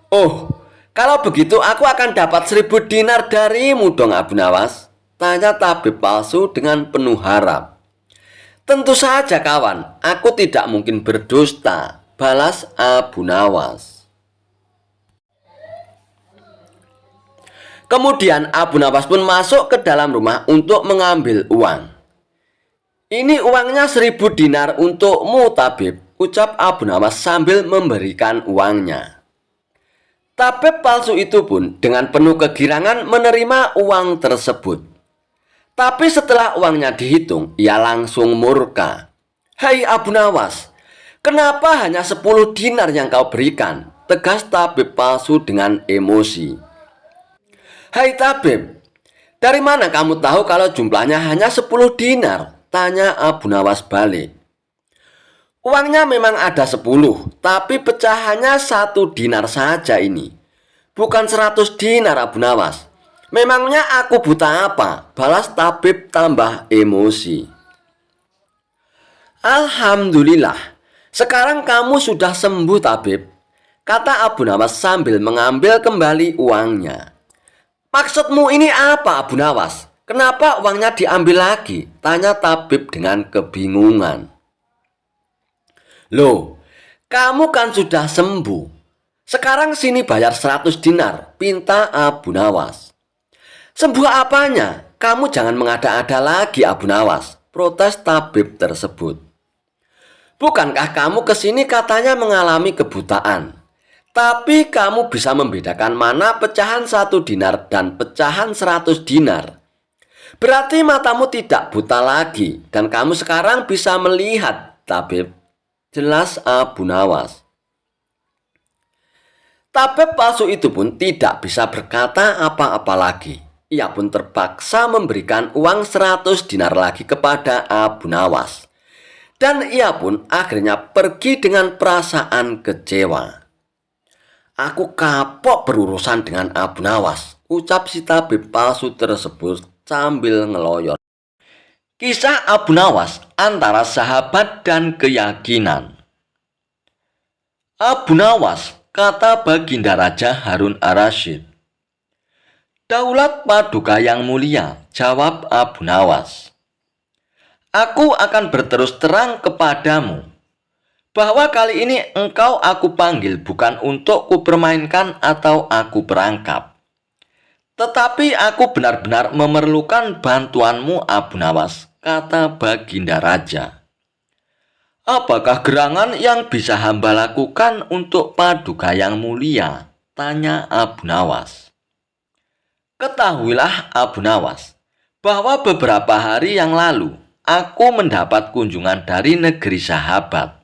Speaker 2: Oh, kalau begitu aku akan dapat 1000 dinar darimu dong, Abu Nawas, tanya tabib palsu dengan penuh harap. Tentu saja kawan, aku tidak mungkin berdusta, balas Abu Nawas. Kemudian Abu Nawas pun masuk ke dalam rumah untuk mengambil uang. Ini uangnya 1000 dinar untukmu, tabib, ucap Abu Nawas sambil memberikan uangnya. Tabib palsu itu pun dengan penuh kegirangan menerima uang tersebut. Tapi setelah uangnya dihitung, ia langsung murka. Hai Abu Nawas, kenapa hanya 10 dinar yang kau berikan? Tegas tabib palsu dengan emosi. Hai tabib, dari mana kamu tahu kalau jumlahnya hanya 10 dinar? Tanya Abu Nawas balik. Uangnya memang ada 10, tapi pecahannya 1 dinar saja ini. Bukan 100 dinar, Abu Nawas. Memangnya aku buta apa? Balas tabib tambah emosi. Alhamdulillah, sekarang kamu sudah sembuh, tabib, kata Abu Nawas sambil mengambil kembali uangnya. Maksudmu ini apa, Abu Nawas? Kenapa uangnya diambil lagi? Tanya tabib dengan kebingungan. Loh, kamu kan sudah sembuh. Sekarang sini bayar 100 dinar, pinta Abu Nawas. Sembuh apanya? Kamu jangan mengada-ada lagi, Abu Nawas, protes tabib tersebut. Bukankah kamu kesini katanya mengalami kebutaan? Tapi kamu bisa membedakan mana pecahan 1 dinar dan pecahan 100 dinar. Berarti matamu tidak buta lagi dan kamu sekarang bisa melihat, tabib, jelas Abu Nawas. Tabib palsu itu pun tidak bisa berkata apa-apa lagi. Ia pun terpaksa memberikan uang 100 dinar lagi kepada Abu Nawas. Dan ia pun akhirnya pergi dengan perasaan kecewa. Aku kapok berurusan dengan Abu Nawas, ucap si tabib palsu tersebut sambil ngeloyor. Kisah Abu Nawas antara sahabat dan keyakinan. Abu Nawas, kata Baginda Raja Harun Ar-Rasyid. Daulat Paduka yang mulia, jawab Abu Nawas. Aku akan berterus terang kepadamu bahwa kali ini engkau aku panggil bukan untuk kupermainkan atau aku perangkap. Tetapi aku benar-benar memerlukan bantuanmu, Abu Nawas, kata Baginda Raja. Apakah gerangan yang bisa hamba lakukan untuk Paduka yang mulia? Tanya Abu Nawas. Ketahuilah Abu Nawas, bahwa beberapa hari yang lalu aku mendapat kunjungan dari negeri sahabat.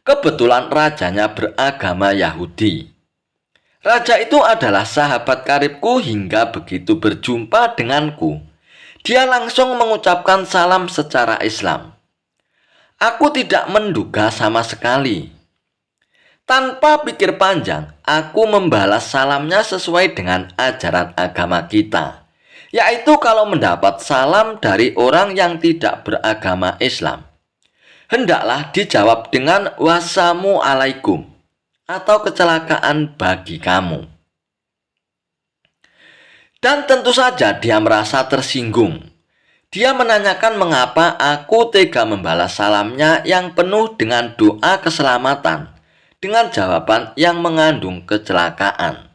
Speaker 2: Kebetulan rajanya beragama Yahudi. Raja itu adalah sahabat karibku hingga begitu berjumpa denganku, dia langsung mengucapkan salam secara Islam. Aku tidak menduga sama sekali. Tanpa pikir panjang, aku membalas salamnya sesuai dengan ajaran agama kita, yaitu kalau mendapat salam dari orang yang tidak beragama Islam, hendaklah dijawab dengan wassalamualaikum atau kecelakaan bagi kamu. Dan tentu saja dia merasa tersinggung. Dia menanyakan mengapa aku tega membalas salamnya yang penuh dengan doa keselamatan dengan jawaban yang mengandung kecelakaan.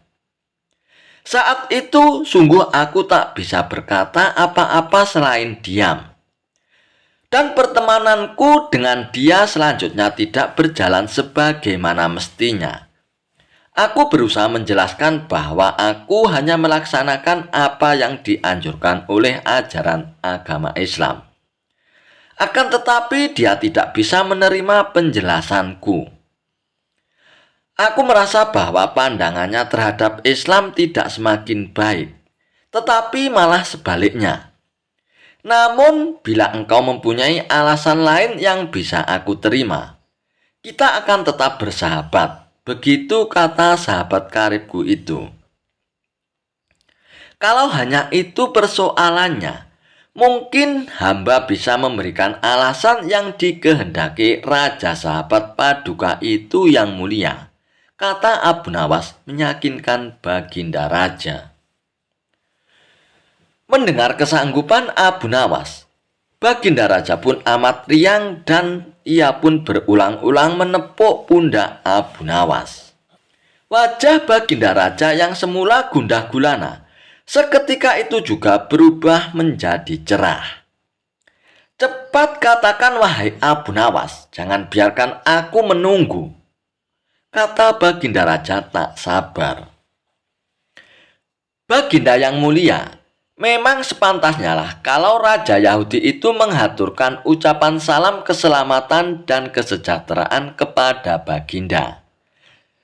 Speaker 2: Saat itu sungguh aku tak bisa berkata apa-apa selain diam. Dan pertemananku dengan dia selanjutnya tidak berjalan sebagaimana mestinya. Aku berusaha menjelaskan bahwa aku hanya melaksanakan apa yang dianjurkan oleh ajaran agama Islam. Akan tetapi dia tidak bisa menerima penjelasanku. Aku merasa bahwa pandangannya terhadap Islam tidak semakin baik, tetapi malah sebaliknya. Namun, bila engkau mempunyai alasan lain yang bisa aku terima, kita akan tetap bersahabat. Begitu kata sahabat karibku itu. Kalau hanya itu persoalannya, mungkin hamba bisa memberikan alasan yang dikehendaki Raja Sahabat Paduka itu yang mulia, kata Abu Nawas meyakinkan Baginda Raja. Mendengar kesanggupan Abu Nawas, Baginda Raja pun amat riang dan ia pun berulang-ulang menepuk pundak Abu Nawas. Wajah Baginda Raja yang semula gundah gulana, seketika itu juga berubah menjadi cerah. Cepat katakan wahai Abu Nawas, jangan biarkan aku menunggu, kata Baginda Raja tak sabar. Baginda yang mulia, memang sepantasnya lah kalau Raja Yahudi itu menghaturkan ucapan salam keselamatan dan kesejahteraan kepada Baginda.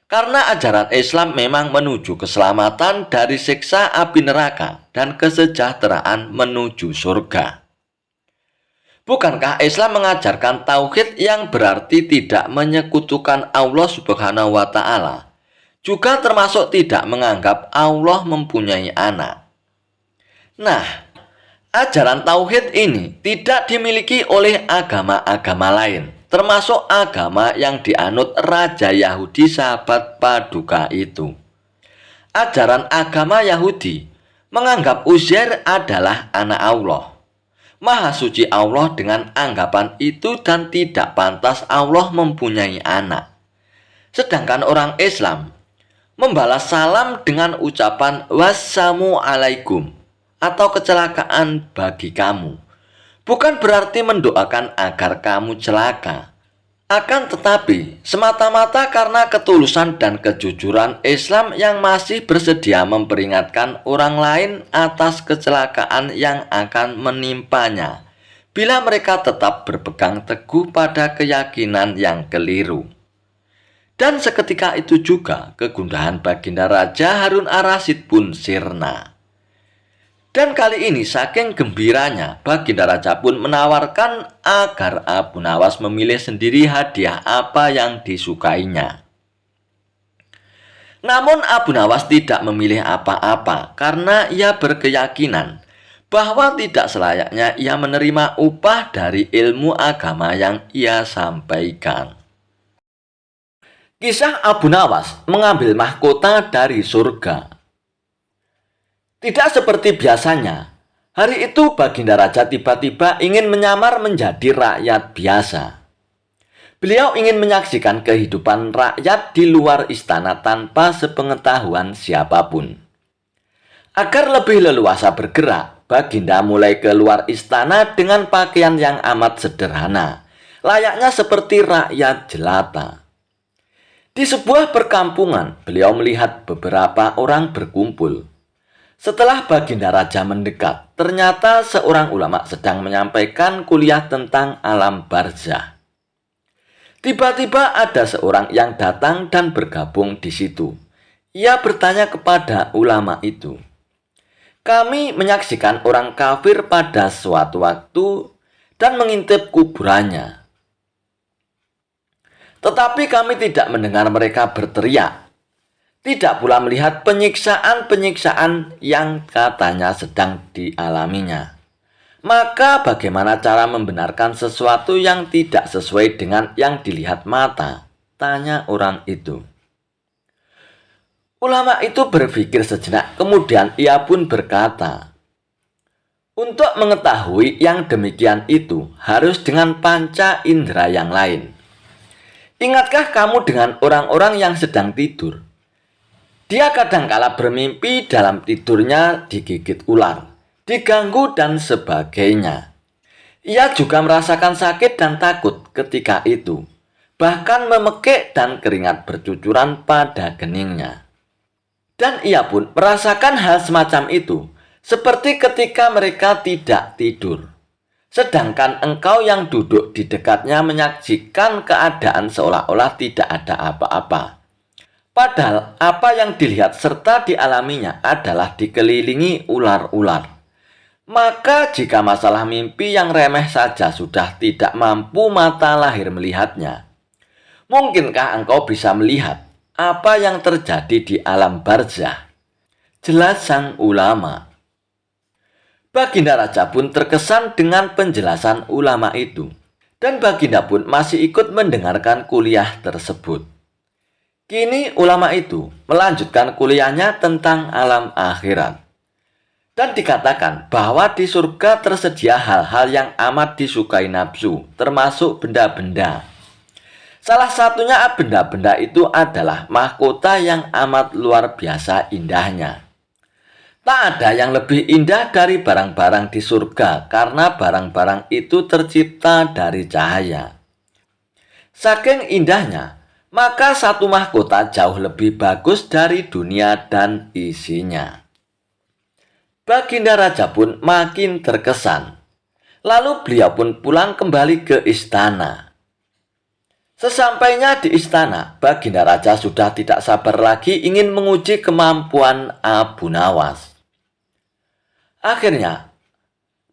Speaker 2: Karena ajaran Islam memang menuju keselamatan dari siksa api neraka dan kesejahteraan menuju surga. Bukankah Islam mengajarkan tauhid yang berarti tidak menyekutukan Allah Subhanahu wa Ta'ala, juga termasuk tidak menganggap Allah mempunyai anak? Nah, ajaran tauhid ini tidak dimiliki oleh agama-agama lain, termasuk agama yang dianut Raja Yahudi Sahabat Paduka itu. Ajaran agama Yahudi menganggap Uzair adalah anak Allah. Maha suci Allah dengan anggapan itu dan tidak pantas Allah mempunyai anak. Sedangkan orang Islam membalas salam dengan ucapan wassalamu alaikum atau kecelakaan bagi kamu. Bukan berarti mendoakan agar kamu celaka. Akan tetapi, semata-mata karena ketulusan dan kejujuran Islam yang masih bersedia memperingatkan orang lain atas kecelakaan yang akan menimpanya, bila mereka tetap berpegang teguh pada keyakinan yang keliru. Dan seketika itu juga kegundahan Baginda Raja Harun ar-Rasyid pun sirna. Dan kali ini saking gembiranya, Baginda Raja pun menawarkan agar Abu Nawas memilih sendiri hadiah apa yang disukainya. Namun Abu Nawas tidak memilih apa-apa karena ia berkeyakinan bahwa tidak selayaknya ia menerima upah dari ilmu agama yang ia sampaikan. Kisah Abu Nawas mengambil mahkota dari surga. Tidak seperti biasanya, hari itu Baginda Raja tiba-tiba ingin menyamar menjadi rakyat biasa. Beliau ingin menyaksikan kehidupan rakyat di luar istana tanpa sepengetahuan siapapun. Agar lebih leluasa bergerak, Baginda mulai keluar istana dengan pakaian yang amat sederhana, layaknya seperti rakyat jelata. Di sebuah perkampungan, beliau melihat beberapa orang berkumpul. Setelah Baginda Raja mendekat, ternyata seorang ulama sedang menyampaikan kuliah tentang alam barzah. Tiba-tiba ada seorang yang datang dan bergabung di situ. Ia bertanya kepada ulama itu, "Kami menyaksikan orang kafir pada suatu waktu dan mengintip kuburannya. Tetapi kami tidak mendengar mereka berteriak. Tidak pula melihat penyiksaan-penyiksaan yang katanya sedang dialaminya. Maka bagaimana cara membenarkan sesuatu yang tidak sesuai dengan yang dilihat mata?" tanya orang itu. Ulama itu berpikir sejenak, kemudian ia pun berkata, "Untuk mengetahui yang demikian itu harus dengan panca indera yang lain. Ingatkah kamu dengan orang-orang yang sedang tidur? Dia kadangkala bermimpi dalam tidurnya digigit ular, diganggu dan sebagainya. Ia juga merasakan sakit dan takut ketika itu, bahkan memekik dan keringat bercucuran pada keningnya. Dan ia pun merasakan hal semacam itu, seperti ketika mereka tidak tidur. Sedangkan engkau yang duduk di dekatnya menyaksikan keadaan seolah-olah tidak ada apa-apa. Padahal apa yang dilihat serta dialaminya adalah dikelilingi ular-ular. Maka jika masalah mimpi yang remeh saja sudah tidak mampu mata lahir melihatnya, mungkinkah engkau bisa melihat apa yang terjadi di alam barzah? Jelas sang ulama. Baginda Raja pun terkesan dengan penjelasan ulama itu, dan Baginda pun masih ikut mendengarkan kuliah tersebut. Kini ulama itu melanjutkan kuliahnya tentang alam akhirat. Dan dikatakan bahwa di surga tersedia hal-hal yang amat disukai nafsu, termasuk benda-benda. Salah satunya benda-benda itu adalah mahkota yang amat luar biasa indahnya. Tak ada yang lebih indah dari barang-barang di surga karena barang-barang itu tercipta dari cahaya. Saking indahnya, maka satu mahkota jauh lebih bagus dari dunia dan isinya. Baginda Raja pun makin terkesan. Lalu beliau pun pulang kembali ke istana. Sesampainya di istana, Baginda Raja sudah tidak sabar lagi ingin menguji kemampuan Abu Nawas. Akhirnya,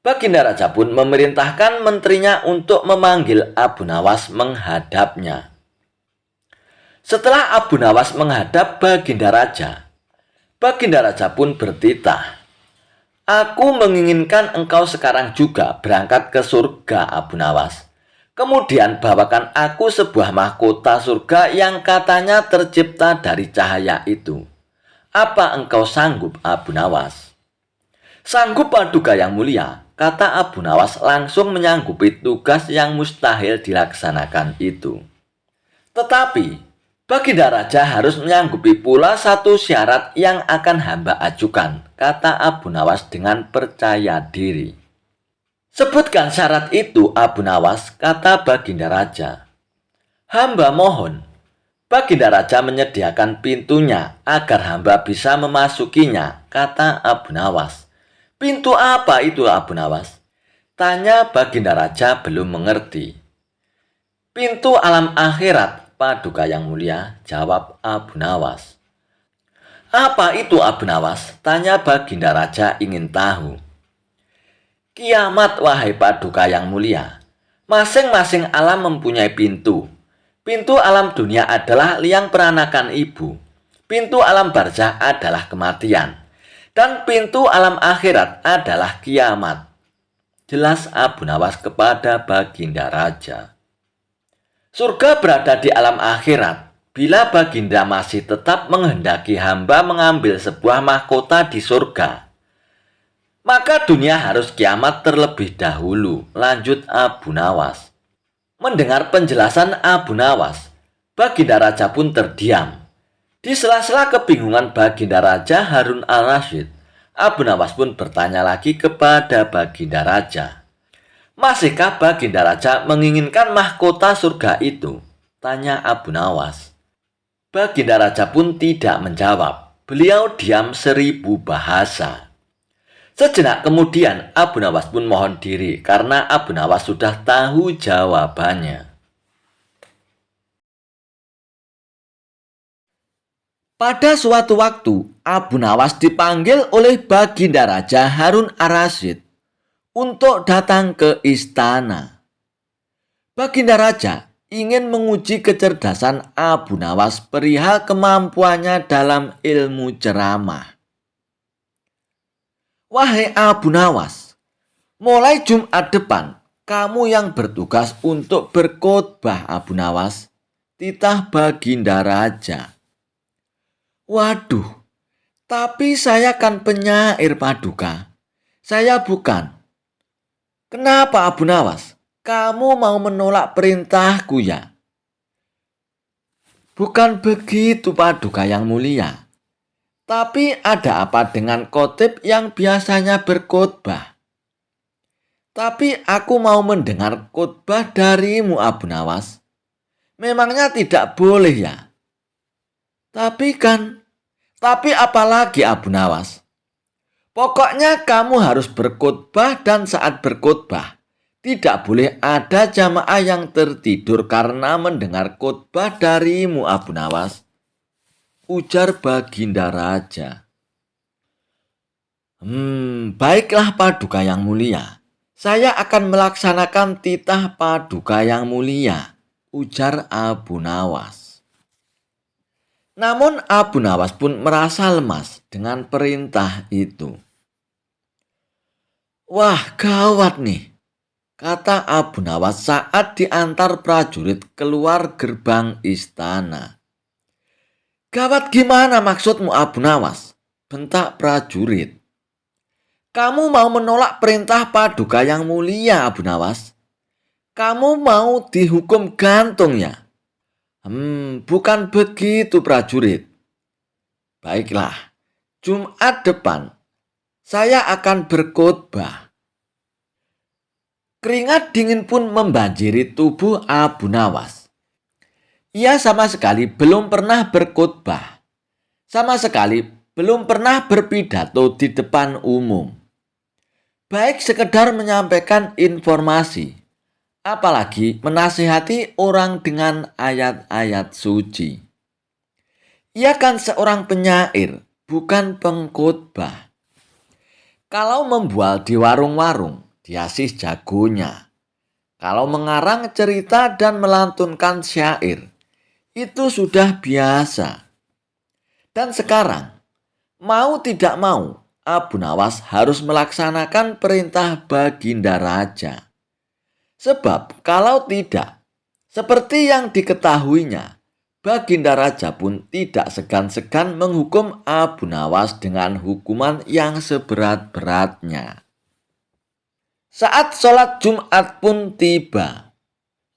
Speaker 2: Baginda Raja pun memerintahkan menterinya untuk memanggil Abu Nawas menghadapnya. Setelah Abu Nawas menghadap Baginda Raja pun bertitah, "Aku menginginkan engkau sekarang juga berangkat ke surga, Abu Nawas. Kemudian bawakan aku sebuah mahkota surga yang katanya tercipta dari cahaya itu. Apa engkau sanggup, Abu Nawas?" "Sanggup, Paduka yang mulia," kata Abu Nawas langsung menyanggupi tugas yang mustahil dilaksanakan itu. Tetapi Baginda Raja harus menyanggupi pula satu syarat yang akan hamba ajukan, kata Abu Nawas dengan percaya diri. "Sebutkan syarat itu, Abu Nawas," kata Baginda Raja. "Hamba mohon Baginda Raja menyediakan pintunya agar hamba bisa memasukinya," kata Abu Nawas. "Pintu apa itu, Abu Nawas?" tanya Baginda Raja belum mengerti. "Pintu alam akhirat, Paduka yang mulia," jawab Abu Nawas. "Apa itu, Abu Nawas?" tanya Baginda Raja ingin tahu. "Kiamat, wahai Paduka yang mulia. Masing-masing alam mempunyai pintu. Pintu alam dunia adalah liang peranakan ibu. Pintu alam barzah adalah kematian. Dan pintu alam akhirat adalah kiamat," jelas Abu Nawas kepada Baginda Raja. Surga berada di alam akhirat. Bila Baginda masih tetap menghendaki hamba mengambil sebuah mahkota di surga, maka dunia harus kiamat terlebih dahulu, lanjut Abu Nawas. Mendengar penjelasan Abu Nawas, Baginda Raja pun terdiam. Di sela-sela kebingungan Baginda Raja Harun al-Rasyid, Abu Nawas pun bertanya lagi kepada Baginda Raja. "Masihkah Baginda Raja menginginkan mahkota surga itu?" tanya Abu Nawas. Baginda Raja pun tidak menjawab. Beliau diam 1000 bahasa. Sejenak kemudian Abu Nawas pun mohon diri karena Abu Nawas sudah tahu jawabannya. Pada suatu waktu, Abu Nawas dipanggil oleh Baginda Raja Harun al-Rasyid untuk datang ke istana. Baginda Raja ingin menguji kecerdasan Abu Nawas perihal kemampuannya dalam ilmu ceramah. "Wahai Abu Nawas, mulai Jumat depan, kamu yang bertugas untuk berkhotbah, Abu Nawas," titah Baginda Raja. "Waduh, tapi saya kan penyair, Paduka. Saya bukan." "Kenapa, Abu Nawas? Kamu mau menolak perintahku ya?" "Bukan begitu, Paduka yang mulia.
Speaker 1: Tapi ada apa dengan khotib yang biasanya berkhotbah? Tapi aku mau mendengar khotbah darimu, Abu Nawas. Memangnya tidak boleh ya? Tapi apalagi Abu Nawas? Pokoknya kamu harus berkhotbah dan saat berkhotbah tidak boleh ada jamaah yang tertidur karena mendengar khotbah darimu, Abu Nawas. Ujar Baginda Raja. Baiklah Paduka yang mulia. Saya akan melaksanakan titah Paduka yang mulia, ujar Abu Nawas. Namun Abu Nawas pun merasa lemas dengan perintah itu. Wah, gawat nih, kata Abu Nawas saat diantar prajurit keluar gerbang istana. Gawat gimana maksudmu, Abu Nawas? Bentak prajurit. Kamu mau menolak perintah Paduka yang mulia, Abu Nawas? Kamu mau dihukum gantung ya? Bukan begitu prajurit. Baiklah, Jumat depan saya akan berkhotbah. Keringat dingin pun membanjiri tubuh Abu Nawas. Ia sama sekali belum pernah berkhotbah. Sama sekali belum pernah berpidato di depan umum. Baik sekedar menyampaikan informasi, apalagi menasihati orang dengan ayat-ayat suci. Ia kan seorang penyair, bukan pengkhotbah. Kalau membual di warung-warung, dia sih jagonya. Kalau mengarang cerita dan melantunkan syair, itu sudah biasa. Dan sekarang, mau tidak mau, Abu Nawas harus melaksanakan perintah Baginda Raja. Sebab kalau tidak, seperti yang diketahuinya, Baginda Raja pun tidak segan-segan menghukum Abu Nawas dengan hukuman yang seberat-beratnya. Saat sholat Jumat pun tiba.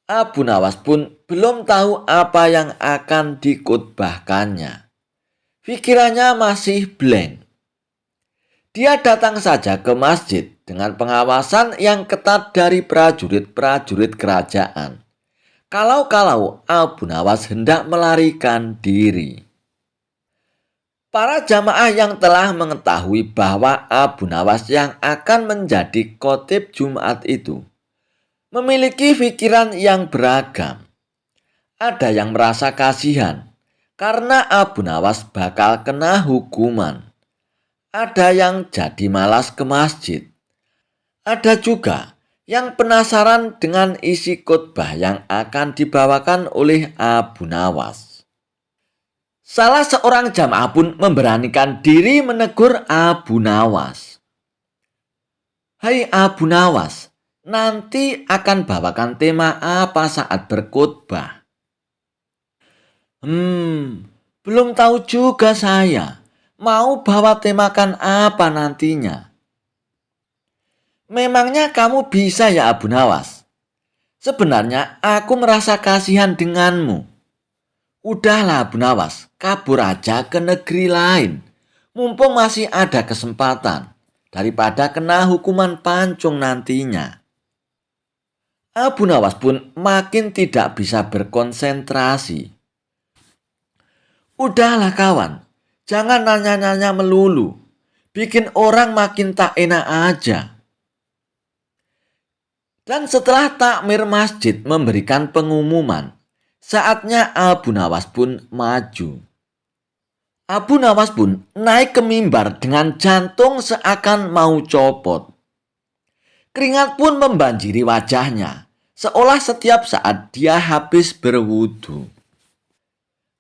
Speaker 1: Abu Nawas pun belum tahu apa yang akan dikhotbahkannya. Pikirannya masih blank. Dia datang saja ke masjid dengan pengawasan yang ketat dari prajurit-prajurit kerajaan. Kalau-kalau Abu Nawas hendak melarikan diri. Para jamaah yang telah mengetahui bahwa Abu Nawas yang akan menjadi khotib Jumat itu memiliki pikiran yang beragam. Ada yang merasa kasihan karena Abu Nawas bakal kena hukuman. Ada yang jadi malas ke masjid. Ada juga yang penasaran dengan isi khotbah yang akan dibawakan oleh Abu Nawas. Salah seorang jamaah pun memberanikan diri menegur Abu Nawas. Hai Abu Nawas, nanti akan bawakan tema apa saat berkhotbah? Belum tahu juga saya. Mau bawa temakan apa nantinya? Memangnya kamu bisa ya Abu Nawas? Sebenarnya aku merasa kasihan denganmu. Udahlah Abu Nawas, kabur aja ke negeri lain. Mumpung masih ada kesempatan. Daripada kena hukuman pancung nantinya. Abu Nawas pun makin tidak bisa berkonsentrasi. Udahlah kawan, jangan nanya-nanya melulu. Bikin orang makin tak enak aja. Dan setelah takmir masjid memberikan pengumuman, saatnya Abu Nawas pun maju. Abu Nawas pun naik ke mimbar dengan jantung seakan mau copot. Keringat pun membanjiri wajahnya, seolah setiap saat dia habis berwudu.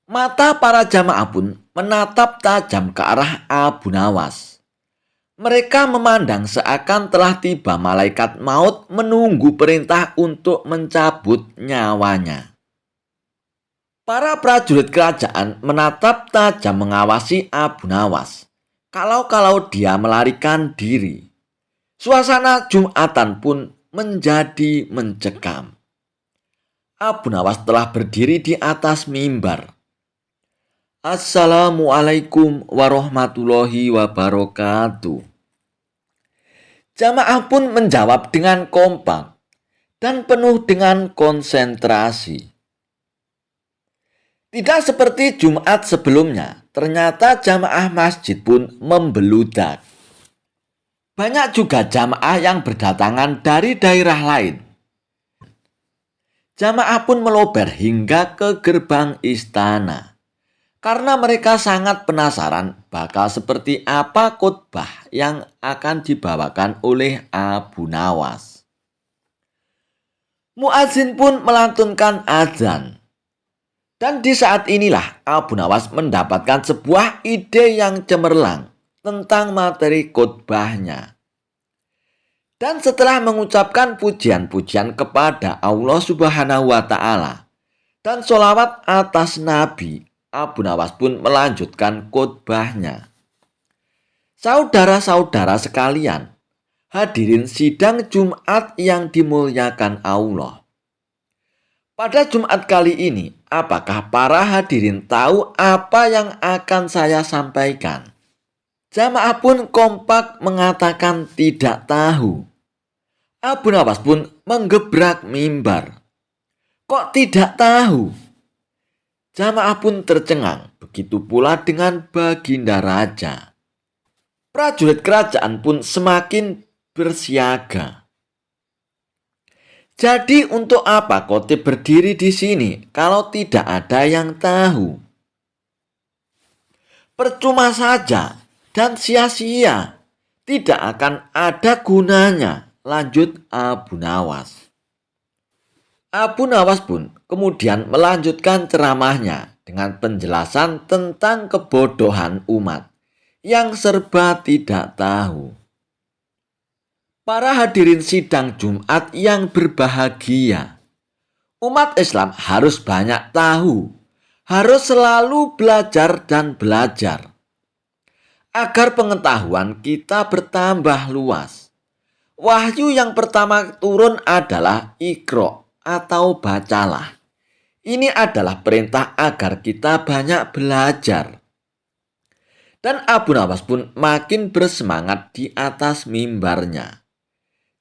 Speaker 1: Mata para jamaah pun menatap tajam ke arah Abu Nawas. Mereka memandang seakan telah tiba malaikat maut menunggu perintah untuk mencabut nyawanya. Para prajurit kerajaan menatap tajam mengawasi Abu Nawas. Kalau dia melarikan diri. Suasana Jumatan pun menjadi mencekam. Abu Nawas telah berdiri di atas mimbar. Assalamualaikum warahmatullahi wabarakatuh. Jamaah pun menjawab dengan kompak dan penuh dengan konsentrasi. Tidak seperti Jumat sebelumnya, ternyata jamaah masjid pun membeludak. Banyak juga jamaah yang berdatangan dari daerah lain. Jamaah pun melober hingga ke gerbang istana. Karena mereka sangat penasaran bakal seperti apa khotbah yang akan dibawakan oleh Abu Nawas. Muadzin pun melantunkan azan. Dan di saat inilah Abu Nawas mendapatkan sebuah ide yang cemerlang tentang materi khotbahnya. Dan setelah mengucapkan pujian-pujian kepada Allah Subhanahu wa Ta'ala dan sholawat atas Nabi, Abu Nawas pun melanjutkan khotbahnya. Saudara-saudara sekalian, hadirin sidang Jumat yang dimuliakan Allah. Pada Jumat kali ini, apakah para hadirin tahu apa yang akan saya sampaikan? Jamaah pun kompak mengatakan tidak tahu. Abu Nawas pun menggebrak mimbar. Kok tidak tahu? Jamaah pun tercengang, begitu pula dengan Baginda Raja. Prajurit kerajaan pun semakin bersiaga. Jadi untuk apa khotib berdiri di sini kalau tidak ada yang tahu? Percuma saja dan sia-sia, tidak akan ada gunanya, lanjut Abu Nawas. Abu Nawas pun kemudian melanjutkan ceramahnya dengan penjelasan tentang kebodohan umat yang serba tidak tahu. Para hadirin sidang Jumat yang berbahagia, umat Islam harus banyak tahu, harus selalu belajar dan belajar, agar pengetahuan kita bertambah luas. Wahyu yang pertama turun adalah Iqra atau bacalah. Ini adalah perintah agar kita banyak belajar. Dan Abu Nawas pun makin bersemangat di atas mimbarnya.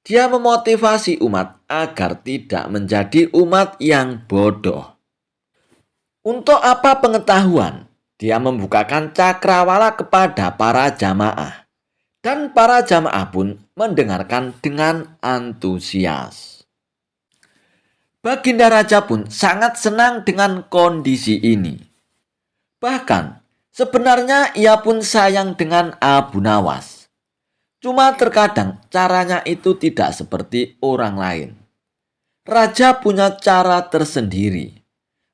Speaker 1: Dia memotivasi umat agar tidak menjadi umat yang bodoh. Untuk apa pengetahuan? Dia membukakan cakrawala kepada para jamaah. Dan para jamaah pun mendengarkan dengan antusias. Baginda Raja pun sangat senang dengan kondisi ini. Bahkan, sebenarnya ia pun sayang dengan Abu Nawas. Cuma terkadang caranya itu tidak seperti orang lain. Raja punya cara tersendiri.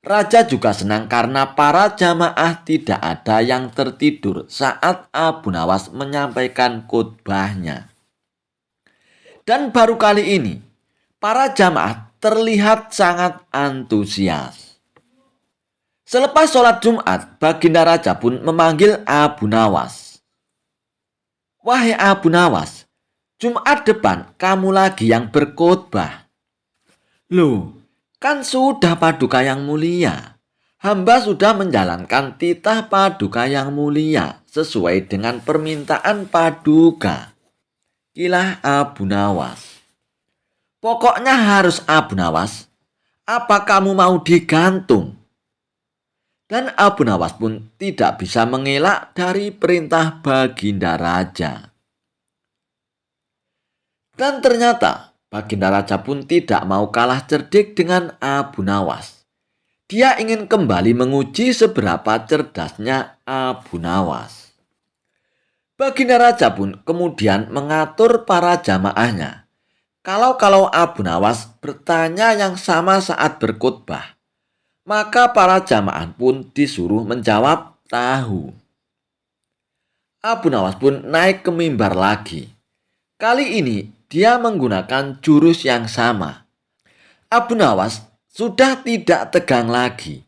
Speaker 1: Raja juga senang karena para jamaah tidak ada yang tertidur saat Abu Nawas menyampaikan khotbahnya. Dan baru kali ini, para jamaah terlihat sangat antusias. Selepas sholat Jumat, Baginda Raja pun memanggil Abu Nawas. Wahai Abu Nawas, Jumat depan kamu lagi yang berkhotbah. Loh, kan sudah Paduka yang mulia. Hamba sudah menjalankan titah Paduka yang mulia sesuai dengan permintaan Paduka. Kilah Abu Nawas. Pokoknya harus Abu Nawas. Apa kamu mau digantung? Dan Abu Nawas pun tidak bisa mengelak dari perintah Baginda Raja. Dan ternyata Baginda Raja pun tidak mau kalah cerdik dengan Abu Nawas. Dia ingin kembali menguji seberapa cerdasnya Abu Nawas. Baginda Raja pun kemudian mengatur para jamaahnya. Kalau Abu Nawas bertanya yang sama saat berkhotbah, maka para jamaah pun disuruh menjawab tahu. Abu Nawas pun naik ke mimbar lagi. Kali ini dia menggunakan jurus yang sama. Abu Nawas sudah tidak tegang lagi.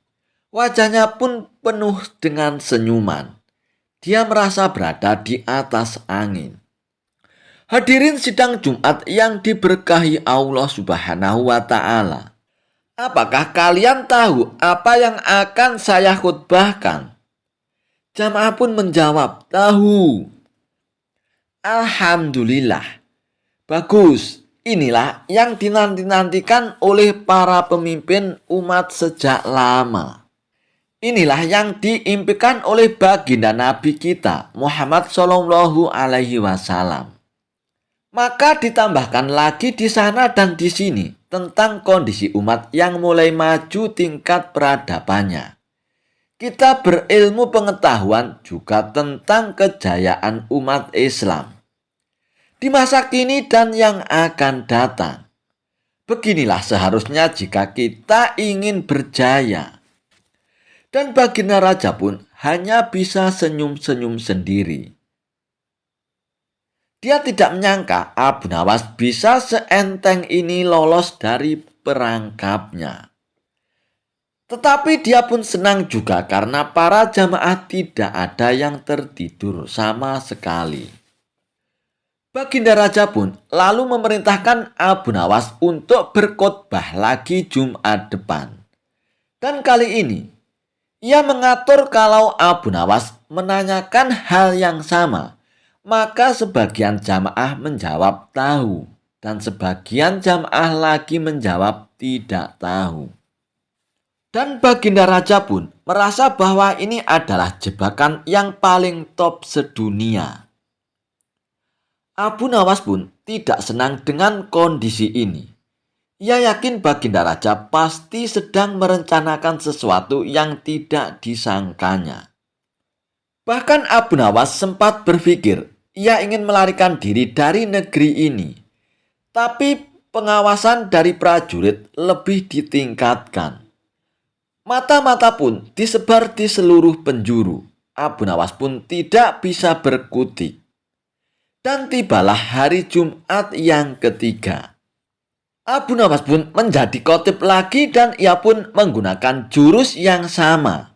Speaker 1: Wajahnya pun penuh dengan senyuman. Dia merasa berada di atas angin. Hadirin sidang Jumat yang diberkahi Allah Subhanahu wa Ta'ala. Apakah kalian tahu apa yang akan saya khutbahkan? Jamaah pun menjawab, tahu. Alhamdulillah. Bagus. Inilah yang dinanti-nantikan oleh para pemimpin umat sejak lama. Inilah yang diimpikan oleh baginda Nabi kita, Muhammad Shallallahu Alaihi Wasallam. Maka ditambahkan lagi di sana dan di sini tentang kondisi umat yang mulai maju tingkat peradabannya. Kita berilmu pengetahuan juga tentang kejayaan umat Islam di masa kini dan yang akan datang. Beginilah seharusnya jika kita ingin berjaya. Dan baginda raja pun hanya bisa senyum-senyum sendiri. Dia tidak menyangka Abu Nawas bisa seenteng ini lolos dari perangkapnya. Tetapi dia pun senang juga karena para jamaah tidak ada yang tertidur sama sekali. Baginda raja pun lalu memerintahkan Abu Nawas untuk berkhotbah lagi Jumat depan. Dan kali ini, ia mengatur kalau Abu Nawas menanyakan hal yang sama, maka sebagian jamaah menjawab tahu, dan sebagian jamaah lagi menjawab tidak tahu. Dan baginda raja pun merasa bahwa ini adalah jebakan yang paling top sedunia. Abu Nawas pun tidak senang dengan kondisi ini. Ia yakin baginda raja pasti sedang merencanakan sesuatu yang tidak disangkanya. Bahkan Abu Nawas sempat berpikir ia ingin melarikan diri dari negeri ini. Tapi pengawasan dari prajurit lebih ditingkatkan. Mata-mata pun disebar di seluruh penjuru. Abu Nawas pun tidak bisa berkutik. Dan tibalah hari Jumat yang ketiga. Abu Nawas pun menjadi khotib lagi dan ia pun menggunakan jurus yang sama.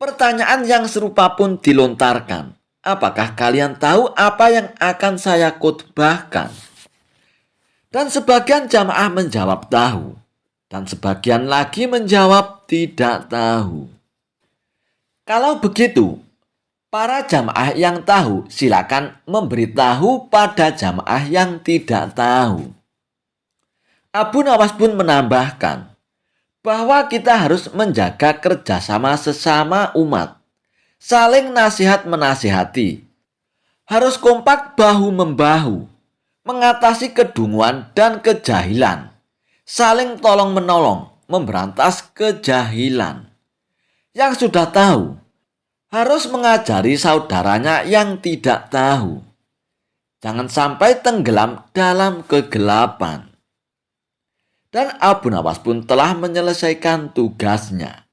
Speaker 1: Pertanyaan yang serupa pun dilontarkan. Apakah kalian tahu apa yang akan saya khotbahkan? Dan sebagian jamaah menjawab tahu. Dan sebagian lagi menjawab tidak tahu. Kalau begitu, para jamaah yang tahu silakan memberitahu pada jamaah yang tidak tahu. Abu Nawas pun menambahkan bahwa kita harus menjaga kerjasama sesama umat, saling nasihat-menasihati, harus kompak bahu-membahu, mengatasi kedunguan dan kejahilan, saling tolong-menolong, memberantas kejahilan. Yang sudah tahu, harus mengajari saudaranya yang tidak tahu. Jangan sampai tenggelam dalam kegelapan. Dan Abu Nawas pun telah menyelesaikan tugasnya.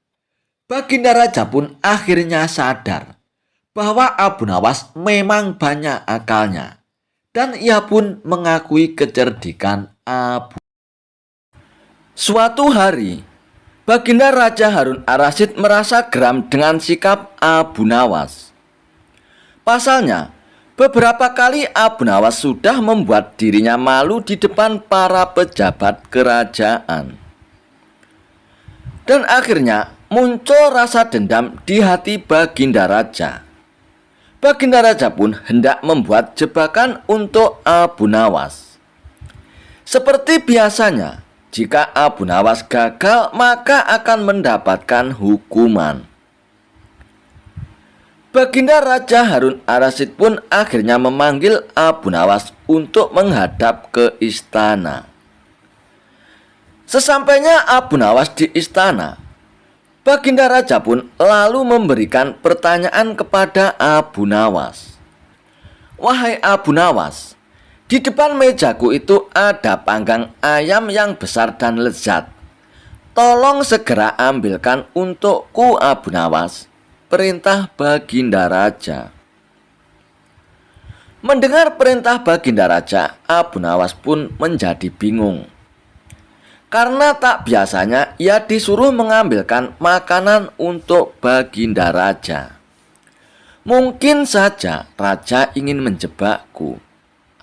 Speaker 1: Baginda raja pun akhirnya sadar bahwa Abu Nawas memang banyak akalnya. Dan ia pun mengakui kecerdikan Abu. Suatu hari, baginda Raja Harun ar-Rasyid merasa geram dengan sikap Abu Nawas. Pasalnya, beberapa kali Abu Nawas sudah membuat dirinya malu di depan para pejabat kerajaan. Dan akhirnya muncul rasa dendam di hati baginda raja. Baginda raja pun hendak membuat jebakan untuk Abu Nawas. Seperti biasanya, jika Abu Nawas gagal, maka akan mendapatkan hukuman. Baginda Raja Harun ar-Rasyid pun akhirnya memanggil Abu Nawas untuk menghadap ke istana. Sesampainya Abu Nawas di istana, baginda raja pun lalu memberikan pertanyaan kepada Abu Nawas. Wahai Abu Nawas, di depan mejaku itu ada panggang ayam yang besar dan lezat. Tolong segera ambilkan untukku Abu Nawas, perintah baginda raja. Mendengar perintah baginda raja, Abu Nawas pun menjadi bingung. Karena tak biasanya ia disuruh mengambilkan makanan untuk baginda raja. Mungkin saja raja ingin menjebakku.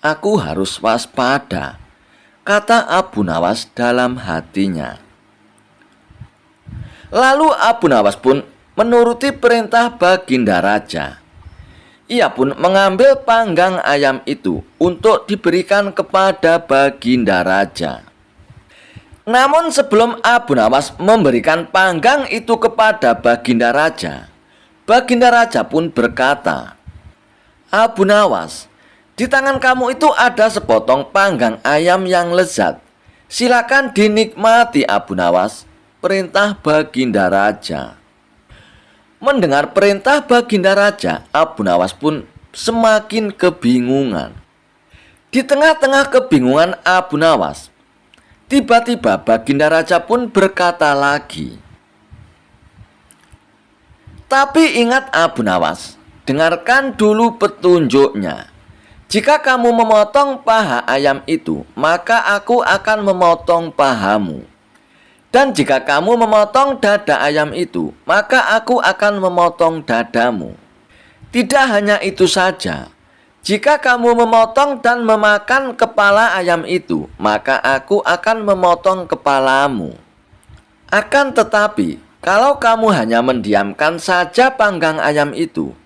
Speaker 1: Aku harus waspada, kata Abu Nawas dalam hatinya. Lalu Abu Nawas pun menuruti perintah Baginda Raja. Ia pun mengambil panggang ayam itu untuk diberikan kepada Baginda Raja. Namun sebelum Abu Nawas memberikan panggang itu kepada Baginda Raja, Baginda Raja pun berkata, "Abu Nawas, di tangan kamu itu ada sepotong panggang ayam yang lezat. Silakan dinikmati Abu Nawas," perintah Baginda Raja. Mendengar perintah Baginda Raja, Abu Nawas pun semakin kebingungan. Di tengah-tengah kebingungan Abu Nawas, tiba-tiba Baginda Raja pun berkata lagi, "Tapi ingat Abu Nawas, dengarkan dulu petunjuknya. Jika kamu memotong paha ayam itu, maka aku akan memotong pahamu. Dan jika kamu memotong dada ayam itu, maka aku akan memotong dadamu. Tidak hanya itu saja, jika kamu memotong dan memakan kepala ayam itu, maka aku akan memotong kepalamu. Akan tetapi, kalau kamu hanya mendiamkan saja panggang ayam itu,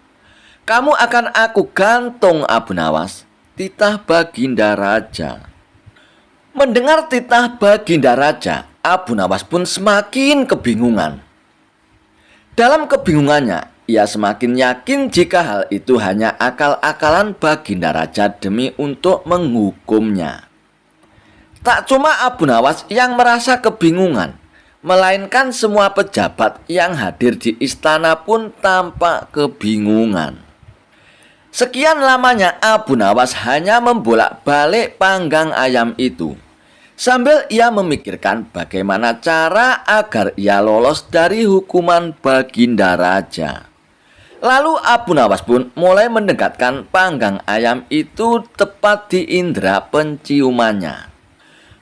Speaker 1: kamu akan aku gantung Abu Nawas," titah Baginda Raja. Mendengar titah Baginda Raja, Abu Nawas pun semakin kebingungan. Dalam kebingungannya, ia semakin yakin jika hal itu hanya akal-akalan Baginda Raja demi untuk menghukumnya. Tak cuma Abu Nawas yang merasa kebingungan, melainkan semua pejabat yang hadir di istana pun tampak kebingungan. Sekian lamanya Abu Nawas hanya membolak-balik panggang ayam itu, sambil ia memikirkan bagaimana cara agar ia lolos dari hukuman Baginda Raja. Lalu Abu Nawas pun mulai mendekatkan panggang ayam itu tepat di indera penciumannya.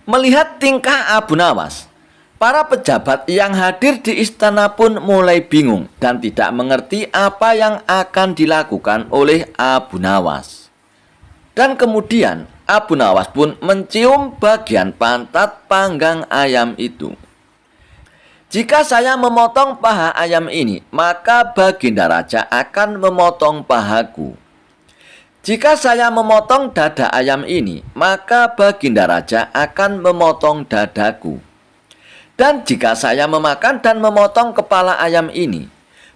Speaker 1: Melihat tingkah Abu Nawas, para pejabat yang hadir di istana pun mulai bingung dan tidak mengerti apa yang akan dilakukan oleh Abu Nawas. Dan kemudian Abu Nawas pun mencium bagian pantat panggang ayam itu. "Jika saya memotong paha ayam ini, maka Baginda Raja akan memotong pahaku. Jika saya memotong dada ayam ini, maka Baginda Raja akan memotong dadaku. Dan jika saya memakan dan memotong kepala ayam ini,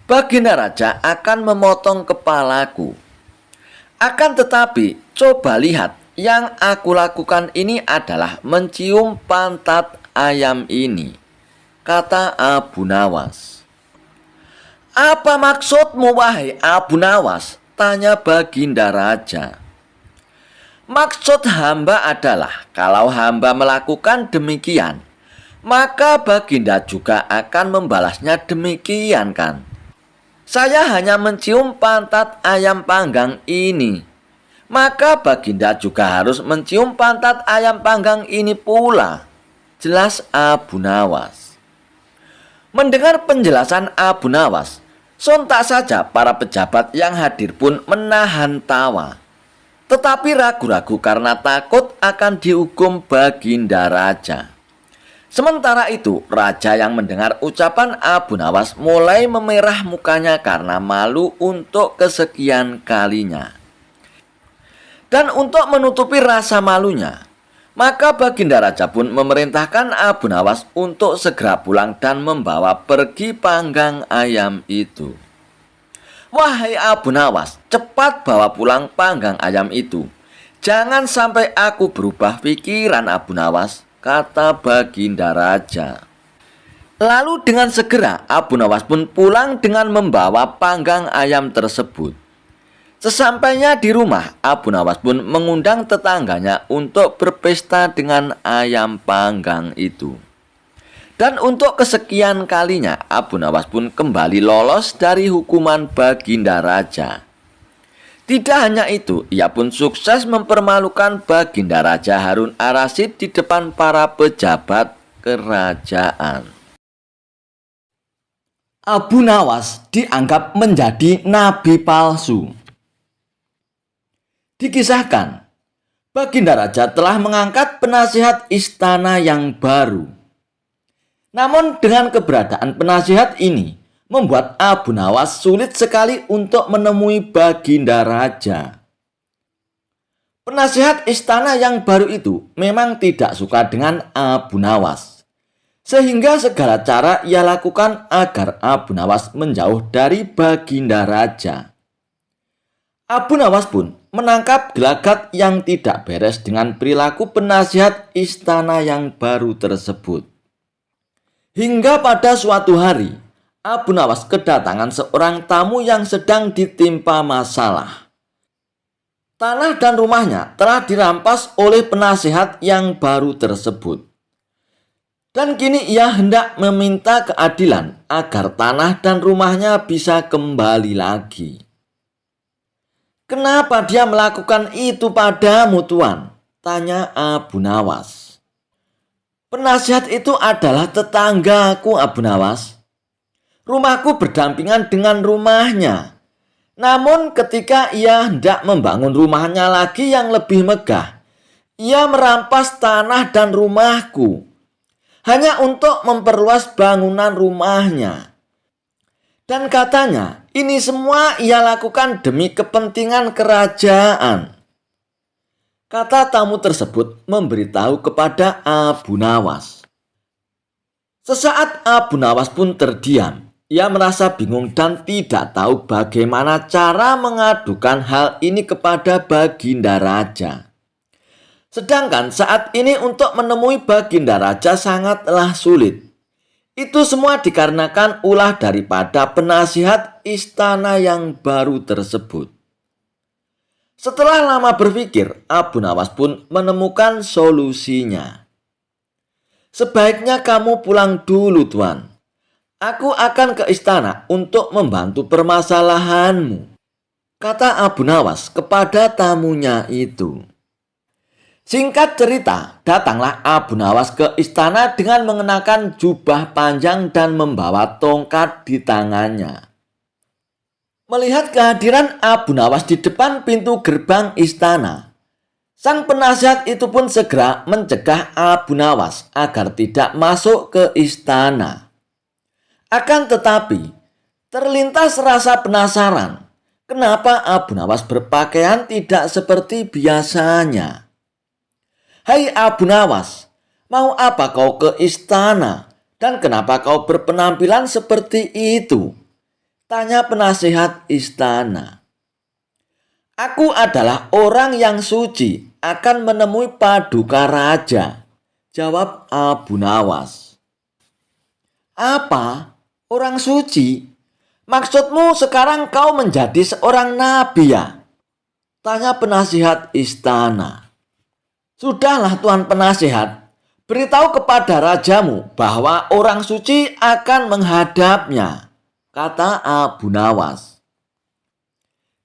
Speaker 1: Baginda Raja akan memotong kepalaku. Akan tetapi, coba lihat, yang aku lakukan ini adalah mencium pantat ayam ini," kata Abu Nawas. "Apa maksudmu, wahai Abu Nawas?" tanya Baginda Raja. "Maksud hamba adalah kalau hamba melakukan demikian, maka Baginda juga akan membalasnya demikian kan? Saya hanya mencium pantat ayam panggang ini, maka Baginda juga harus mencium pantat ayam panggang ini pula," jelas Abu Nawas. Mendengar penjelasan Abu Nawas, sontak saja para pejabat yang hadir pun menahan tawa, tetapi ragu-ragu karena takut akan dihukum Baginda Raja. Sementara itu, raja yang mendengar ucapan Abu Nawas mulai memerah mukanya karena malu untuk kesekian kalinya. Dan untuk menutupi rasa malunya, maka Baginda Raja pun memerintahkan Abu Nawas untuk segera pulang dan membawa pergi panggang ayam itu. "Wahai Abu Nawas, cepat bawa pulang panggang ayam itu. Jangan sampai aku berubah pikiran Abu Nawas," kata Baginda Raja. Lalu dengan segera Abu Nawas pun pulang dengan membawa panggang ayam tersebut. Sesampainya di rumah, Abu Nawas pun mengundang tetangganya untuk berpesta dengan ayam panggang itu. Dan untuk kesekian kalinya, Abu Nawas pun kembali lolos dari hukuman Baginda Raja. Tidak hanya itu, ia pun sukses mempermalukan Baginda Raja Harun Ar-Rasyid di depan para pejabat kerajaan. Abu Nawas dianggap menjadi nabi palsu. Dikisahkan, Baginda Raja telah mengangkat penasihat istana yang baru. Namun dengan keberadaan penasihat ini, membuat Abu Nawas sulit sekali untuk menemui Baginda Raja. Penasihat istana yang baru itu memang tidak suka dengan Abu Nawas, sehingga segala cara ia lakukan agar Abu Nawas menjauh dari Baginda Raja. Abu Nawas pun menangkap gelagat yang tidak beres dengan perilaku penasihat istana yang baru tersebut. Hingga pada suatu hari, Abu Nawas kedatangan seorang tamu yang sedang ditimpa masalah. Tanah dan rumahnya telah dirampas oleh penasihat yang baru tersebut. Dan kini ia hendak meminta keadilan agar tanah dan rumahnya bisa kembali lagi. "Kenapa dia melakukan itu padamu, Tuan?" tanya Abu Nawas. "Penasihat itu adalah tetanggaku, Abu Nawas. Rumahku berdampingan dengan rumahnya. Namun ketika ia hendak membangun rumahnya lagi yang lebih megah, ia merampas tanah dan rumahku hanya untuk memperluas bangunan rumahnya. Dan katanya ini semua ia lakukan demi kepentingan kerajaan." Kata tamu tersebut memberitahu kepada Abu Nawas. Sesaat Abu Nawas pun terdiam. Ia merasa bingung dan tidak tahu bagaimana cara mengadukan hal ini kepada Baginda Raja. Sedangkan saat ini untuk menemui Baginda Raja sangatlah sulit. Itu semua dikarenakan ulah daripada penasihat istana yang baru tersebut. Setelah lama berpikir, Abu Nawas pun menemukan solusinya. "Sebaiknya kamu pulang dulu, Tuan. Aku akan ke istana untuk membantu permasalahanmu," kata Abu Nawas kepada tamunya itu. Singkat cerita, datanglah Abu Nawas ke istana dengan mengenakan jubah panjang dan membawa tongkat di tangannya. Melihat kehadiran Abu Nawas di depan pintu gerbang istana, sang penasihat itu pun segera mencegah Abu Nawas agar tidak masuk ke istana. Akan tetapi, terlintas rasa penasaran, kenapa Abu Nawas berpakaian tidak seperti biasanya. "Hai Abu Nawas, mau apa kau ke istana dan kenapa kau berpenampilan seperti itu?" tanya penasihat istana. "Aku adalah orang yang suci akan menemui Paduka Raja," jawab Abu Nawas. "Apa? Orang suci? Maksudmu sekarang kau menjadi seorang nabi ya?" tanya penasihat istana. "Sudahlah Tuan penasihat, beritahu kepada rajamu bahwa orang suci akan menghadapnya," kata Abu Nawas.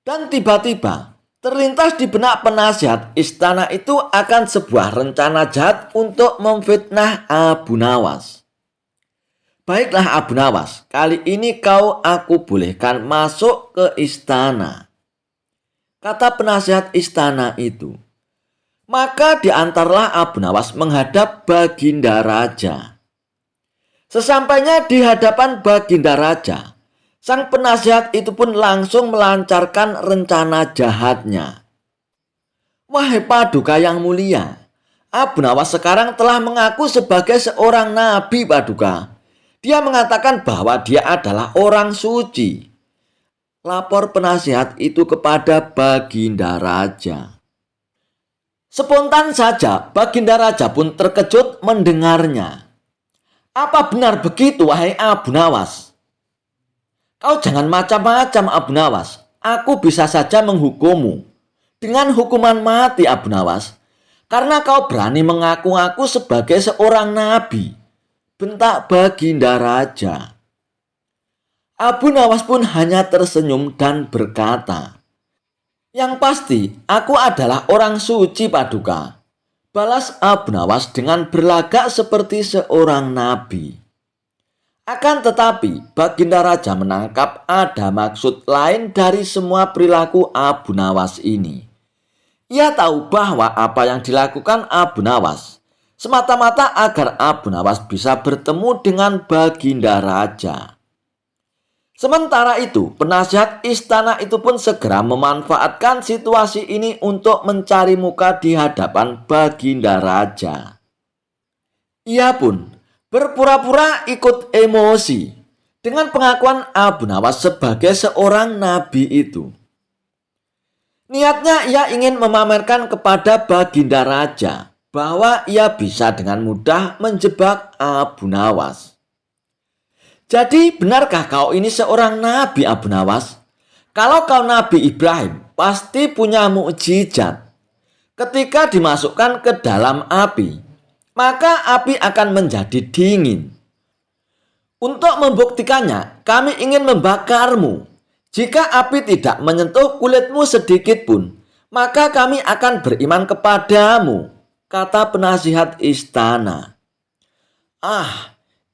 Speaker 1: Dan tiba-tiba terlintas di benak penasihat istana itu akan sebuah rencana jahat untuk memfitnah Abu Nawas. "Baiklah Abu Nawas, kali ini aku bolehkan masuk ke istana," kata penasihat istana itu. Maka diantarlah Abu Nawas menghadap Baginda Raja. Sesampainya di hadapan Baginda Raja, sang penasihat itu pun langsung melancarkan rencana jahatnya. "Wahai Paduka yang mulia, Abu Nawas sekarang telah mengaku sebagai seorang nabi, Paduka. Dia mengatakan bahwa dia adalah orang suci," lapor penasihat itu kepada Baginda Raja. Spontan saja Baginda Raja pun terkejut mendengarnya. "Apa benar begitu, wahai Abu Nawas?" "Kau jangan macam-macam, Abu Nawas. Aku bisa saja menghukummu dengan hukuman mati, Abu Nawas, karena kau berani mengaku-ngaku sebagai seorang nabi," bentak Baginda Raja. Abu Nawas pun hanya tersenyum dan berkata, "Yang pasti aku adalah orang suci, Paduka," balas Abu Nawas dengan berlagak seperti seorang nabi. Akan tetapi Baginda Raja menangkap ada maksud lain dari semua perilaku Abu Nawas ini. Ia tahu bahwa apa yang dilakukan Abu Nawas semata-mata agar Abu Nawas bisa bertemu dengan Baginda Raja. Sementara itu, penasihat istana itu pun segera memanfaatkan situasi ini untuk mencari muka di hadapan Baginda Raja. Ia pun berpura-pura ikut emosi dengan pengakuan Abu Nawas sebagai seorang nabi itu. Niatnya ia ingin memamerkan kepada Baginda Raja bahwa ia bisa dengan mudah menjebak Abu Nawas. Jadi benarkah kau ini seorang nabi, Abu Nawas? Kalau kau Nabi Ibrahim, pasti punya mukjizat. Ketika dimasukkan ke dalam api, maka api akan menjadi dingin. Untuk membuktikannya, kami ingin membakarmu. Jika api tidak menyentuh kulitmu sedikit pun, maka kami akan beriman kepadamu, kata penasihat istana.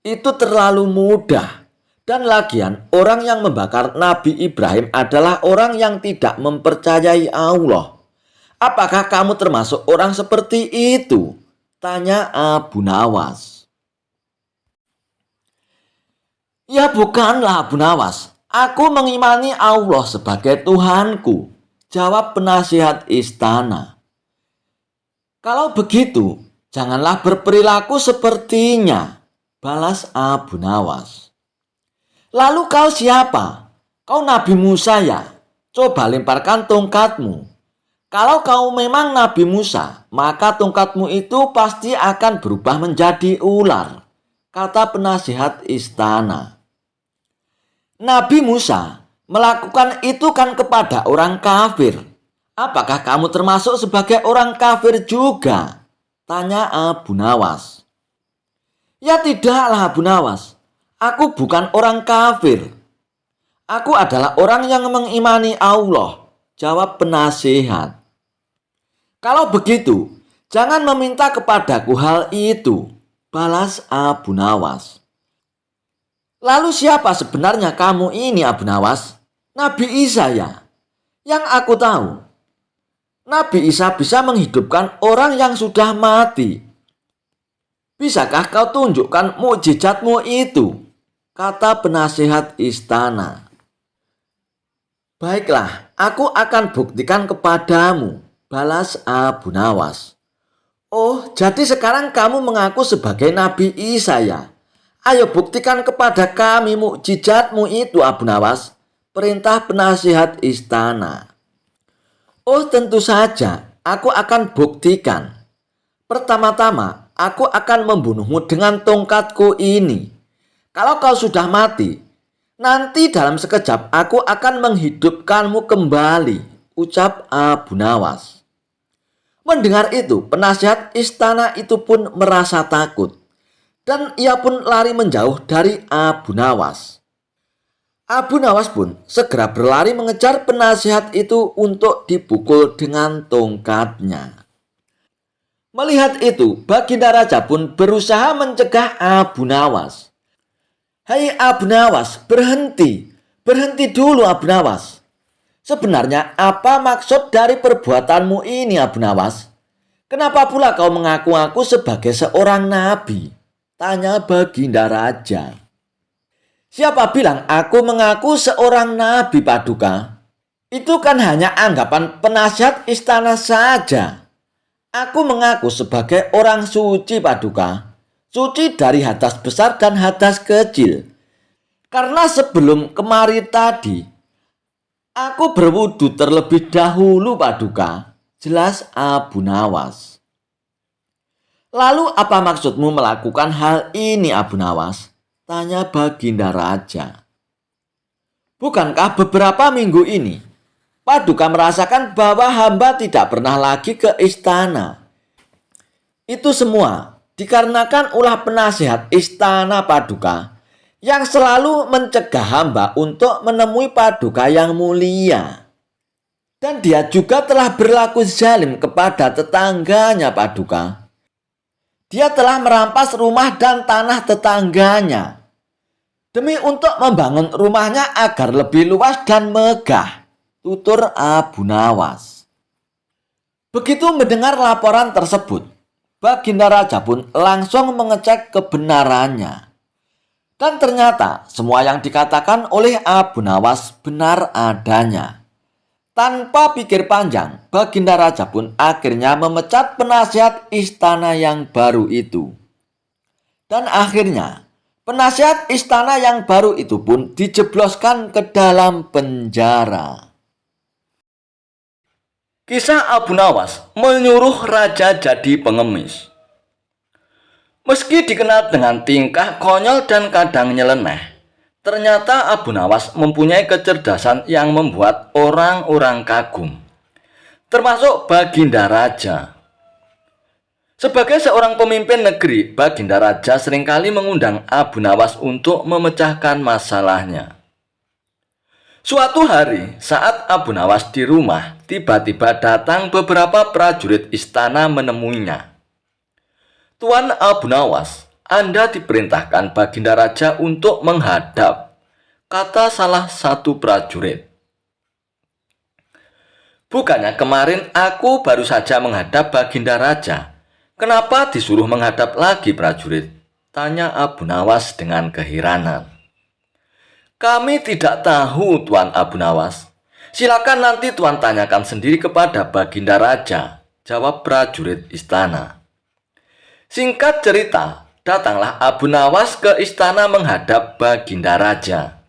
Speaker 1: Itu terlalu mudah. Dan lagian, orang yang membakar Nabi Ibrahim adalah orang yang tidak mempercayai Allah. Apakah kamu termasuk orang seperti itu? Tanya Abu Nawas. Ya bukanlah, Abu Nawas. Aku mengimani Allah sebagai Tuhanku, jawab penasihat istana. Kalau begitu, janganlah berperilaku sepertinya, balas Abu Nawas. Lalu kau siapa? Kau Nabi Musa ya? Coba lemparkan tongkatmu. Kalau kau memang Nabi Musa, maka tongkatmu itu pasti akan berubah menjadi ular, kata penasihat istana. Nabi Musa melakukan itu kan kepada orang kafir. Apakah kamu termasuk sebagai orang kafir juga? Tanya Abu Nawas. Ya tidaklah, Abu Nawas. Aku bukan orang kafir. Aku adalah orang yang mengimani Allah, jawab penasihat. Kalau begitu, jangan meminta kepadaku hal itu, balas Abu Nawas. Lalu siapa sebenarnya kamu ini, Abu Nawas? Nabi Isa ya? Yang aku tahu, Nabi Isa bisa menghidupkan orang yang sudah mati. Bisakah kau tunjukkan mukjizatmu itu? Kata penasihat istana. Baiklah, aku akan buktikan kepadamu, balas Abu Nawas. Oh, jadi sekarang kamu mengaku sebagai Nabi Isa ya? Ayo buktikan kepada kami mukjizatmu itu, Abu Nawas, perintah penasihat istana. Oh, tentu saja, aku akan buktikan. Pertama-tama, aku akan membunuhmu dengan tongkatku ini. Kalau kau sudah mati, nanti dalam sekejap aku akan menghidupkanmu kembali, ucap Abu Nawas. Mendengar itu, penasihat istana itu pun merasa takut. Dan ia pun lari menjauh dari Abu Nawas. Abu Nawas pun segera berlari mengejar penasihat itu untuk dipukul dengan tongkatnya. Melihat itu, Baginda Raja pun berusaha mencegah Abu Nawas. Hai Abu Nawas, berhenti. Berhenti dulu, Abu Nawas. Sebenarnya apa maksud dari perbuatanmu ini, Abu Nawas? Kenapa pula kau mengaku-ngaku sebagai seorang nabi? Tanya Baginda Raja. Siapa bilang aku mengaku seorang nabi, Paduka? Itu kan hanya anggapan penasihat istana saja. Aku mengaku sebagai orang suci, Paduka. Suci dari hadas besar dan hadas kecil. Karena sebelum kemari tadi, aku berwudu terlebih dahulu, Paduka, jelas Abu Nawas. Lalu apa maksudmu melakukan hal ini, Abu Nawas? Tanya Baginda Raja. Bukankah beberapa minggu ini Paduka merasakan bahwa hamba tidak pernah lagi ke istana? Itu semua dikarenakan ulah penasihat istana Paduka yang selalu mencegah hamba untuk menemui Paduka yang mulia. Dan dia juga telah berlaku zalim kepada tetangganya, Paduka. Dia telah merampas rumah dan tanah tetangganya demi untuk membangun rumahnya agar lebih luas dan megah, tutur Abu Nawas. Begitu mendengar laporan tersebut, Baginda Raja pun langsung mengecek kebenarannya. Dan ternyata semua yang dikatakan oleh Abu Nawas benar adanya. Tanpa pikir panjang, Baginda Raja pun akhirnya memecat penasihat istana yang baru itu. Dan akhirnya, penasihat istana yang baru itu pun dijebloskan ke dalam penjara.
Speaker 2: Kisah Abu Nawas menyuruh raja jadi pengemis. Meski dikenal dengan tingkah konyol dan kadang nyeleneh, ternyata Abu Nawas mempunyai kecerdasan yang membuat orang-orang kagum, termasuk Baginda Raja. Sebagai seorang pemimpin negeri, Baginda Raja seringkali mengundang Abu Nawas untuk memecahkan masalahnya. Suatu hari, saat Abu Nawas di rumah, tiba-tiba datang beberapa prajurit istana menemuinya. Tuan Abu Nawas, Anda diperintahkan Baginda Raja untuk menghadap, kata salah satu prajurit. Bukannya kemarin aku baru saja menghadap Baginda Raja. Kenapa disuruh menghadap lagi prajurit? Tanya Abu Nawas dengan keheranan. Kami tidak tahu, Tuan Abu Nawas. Silakan nanti Tuan tanyakan sendiri kepada Baginda Raja, jawab prajurit istana. Singkat cerita, datanglah Abu Nawas ke istana menghadap Baginda Raja.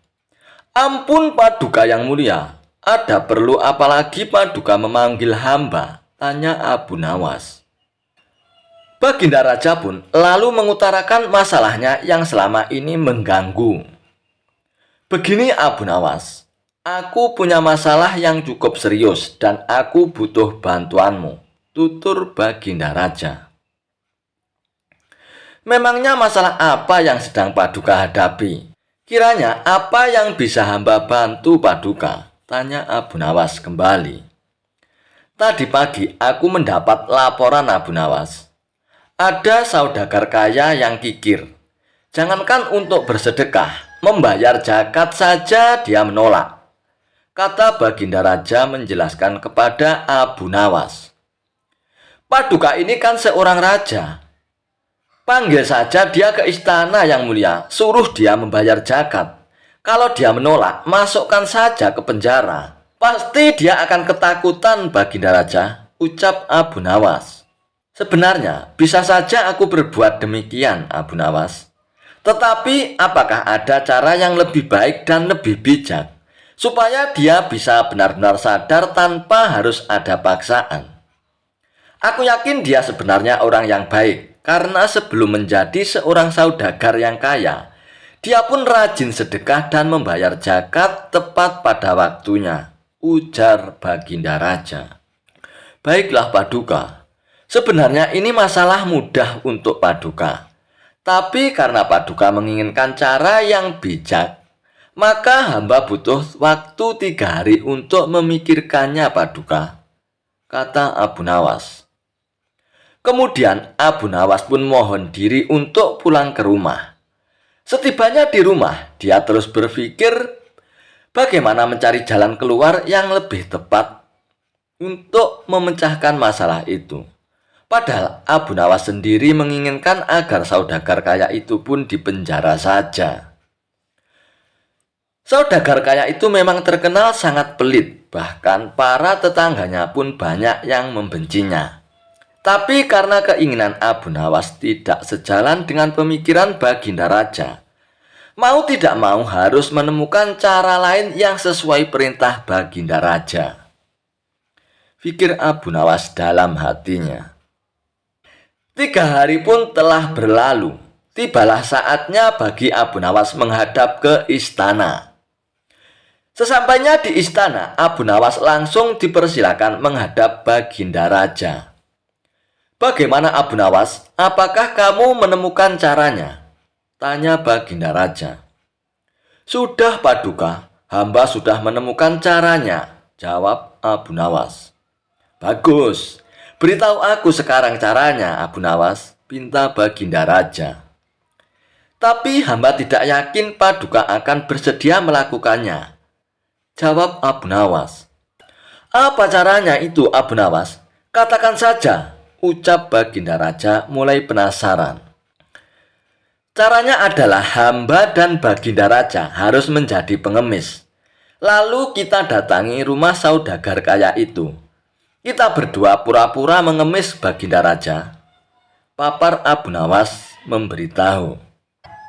Speaker 2: Ampun Paduka yang mulia, ada perlu apa lagi Paduka memanggil hamba? Tanya Abu Nawas. Baginda Raja pun lalu mengutarakan masalahnya yang selama ini mengganggu. Begini Abu Nawas, aku punya masalah yang cukup serius dan aku butuh bantuanmu, tutur Baginda Raja. Memangnya masalah apa yang sedang Paduka hadapi? Kiranya apa yang bisa hamba bantu Paduka? Tanya Abu Nawas kembali. Tadi pagi aku mendapat laporan Abu Nawas. Ada saudagar kaya yang kikir. Jangankan untuk bersedekah, membayar zakat saja dia menolak. Kata Baginda Raja menjelaskan kepada Abu Nawas. Paduka ini kan seorang raja. Panggil saja dia ke istana yang mulia, suruh dia membayar zakat. Kalau dia menolak, masukkan saja ke penjara. Pasti dia akan ketakutan Baginda Raja, ucap Abu Nawas. Sebenarnya bisa saja aku berbuat demikian Abu Nawas. Tetapi apakah ada cara yang lebih baik dan lebih bijak, supaya dia bisa benar-benar sadar tanpa harus ada paksaan? Aku yakin dia sebenarnya orang yang baik. Karena sebelum menjadi seorang saudagar yang kaya, dia pun rajin sedekah dan membayar zakat tepat pada waktunya, ujar Baginda Raja. Baiklah Paduka, sebenarnya ini masalah mudah untuk Paduka. Tapi karena Paduka menginginkan cara yang bijak, maka hamba butuh waktu 3 hari untuk memikirkannya Paduka, kata Abu Nawas. Kemudian Abu Nawas pun mohon diri untuk pulang ke rumah. Setibanya di rumah, dia terus berpikir bagaimana mencari jalan keluar yang lebih tepat untuk memecahkan masalah itu. Padahal Abu Nawas sendiri menginginkan agar saudagar kaya itu pun dipenjara saja. Saudagar kaya itu memang terkenal sangat pelit, bahkan para tetangganya pun banyak yang membencinya. Tapi karena keinginan Abu Nawas tidak sejalan dengan pemikiran Baginda Raja, mau tidak mau harus menemukan cara lain yang sesuai perintah Baginda Raja, pikir Abu Nawas dalam hatinya. 3 hari pun telah berlalu. Tibalah saatnya bagi Abu Nawas menghadap ke istana. Sesampainya di istana, Abu Nawas langsung dipersilakan menghadap Baginda Raja. Bagaimana Abu Nawas? Apakah kamu menemukan caranya? Tanya Baginda Raja. Sudah Paduka, hamba sudah menemukan caranya, jawab Abu Nawas. Bagus, beritahu aku sekarang caranya Abu Nawas, pinta Baginda Raja. Tapi hamba tidak yakin Paduka akan bersedia melakukannya, jawab Abu Nawas. Apa caranya itu Abu Nawas? Katakan saja, ucap Baginda Raja mulai penasaran. Caranya adalah hamba dan baginda raja harus menjadi pengemis. Lalu kita datangi rumah saudagar kaya itu. Kita berdua pura-pura mengemis baginda raja. Papar Abu Nawas memberitahu.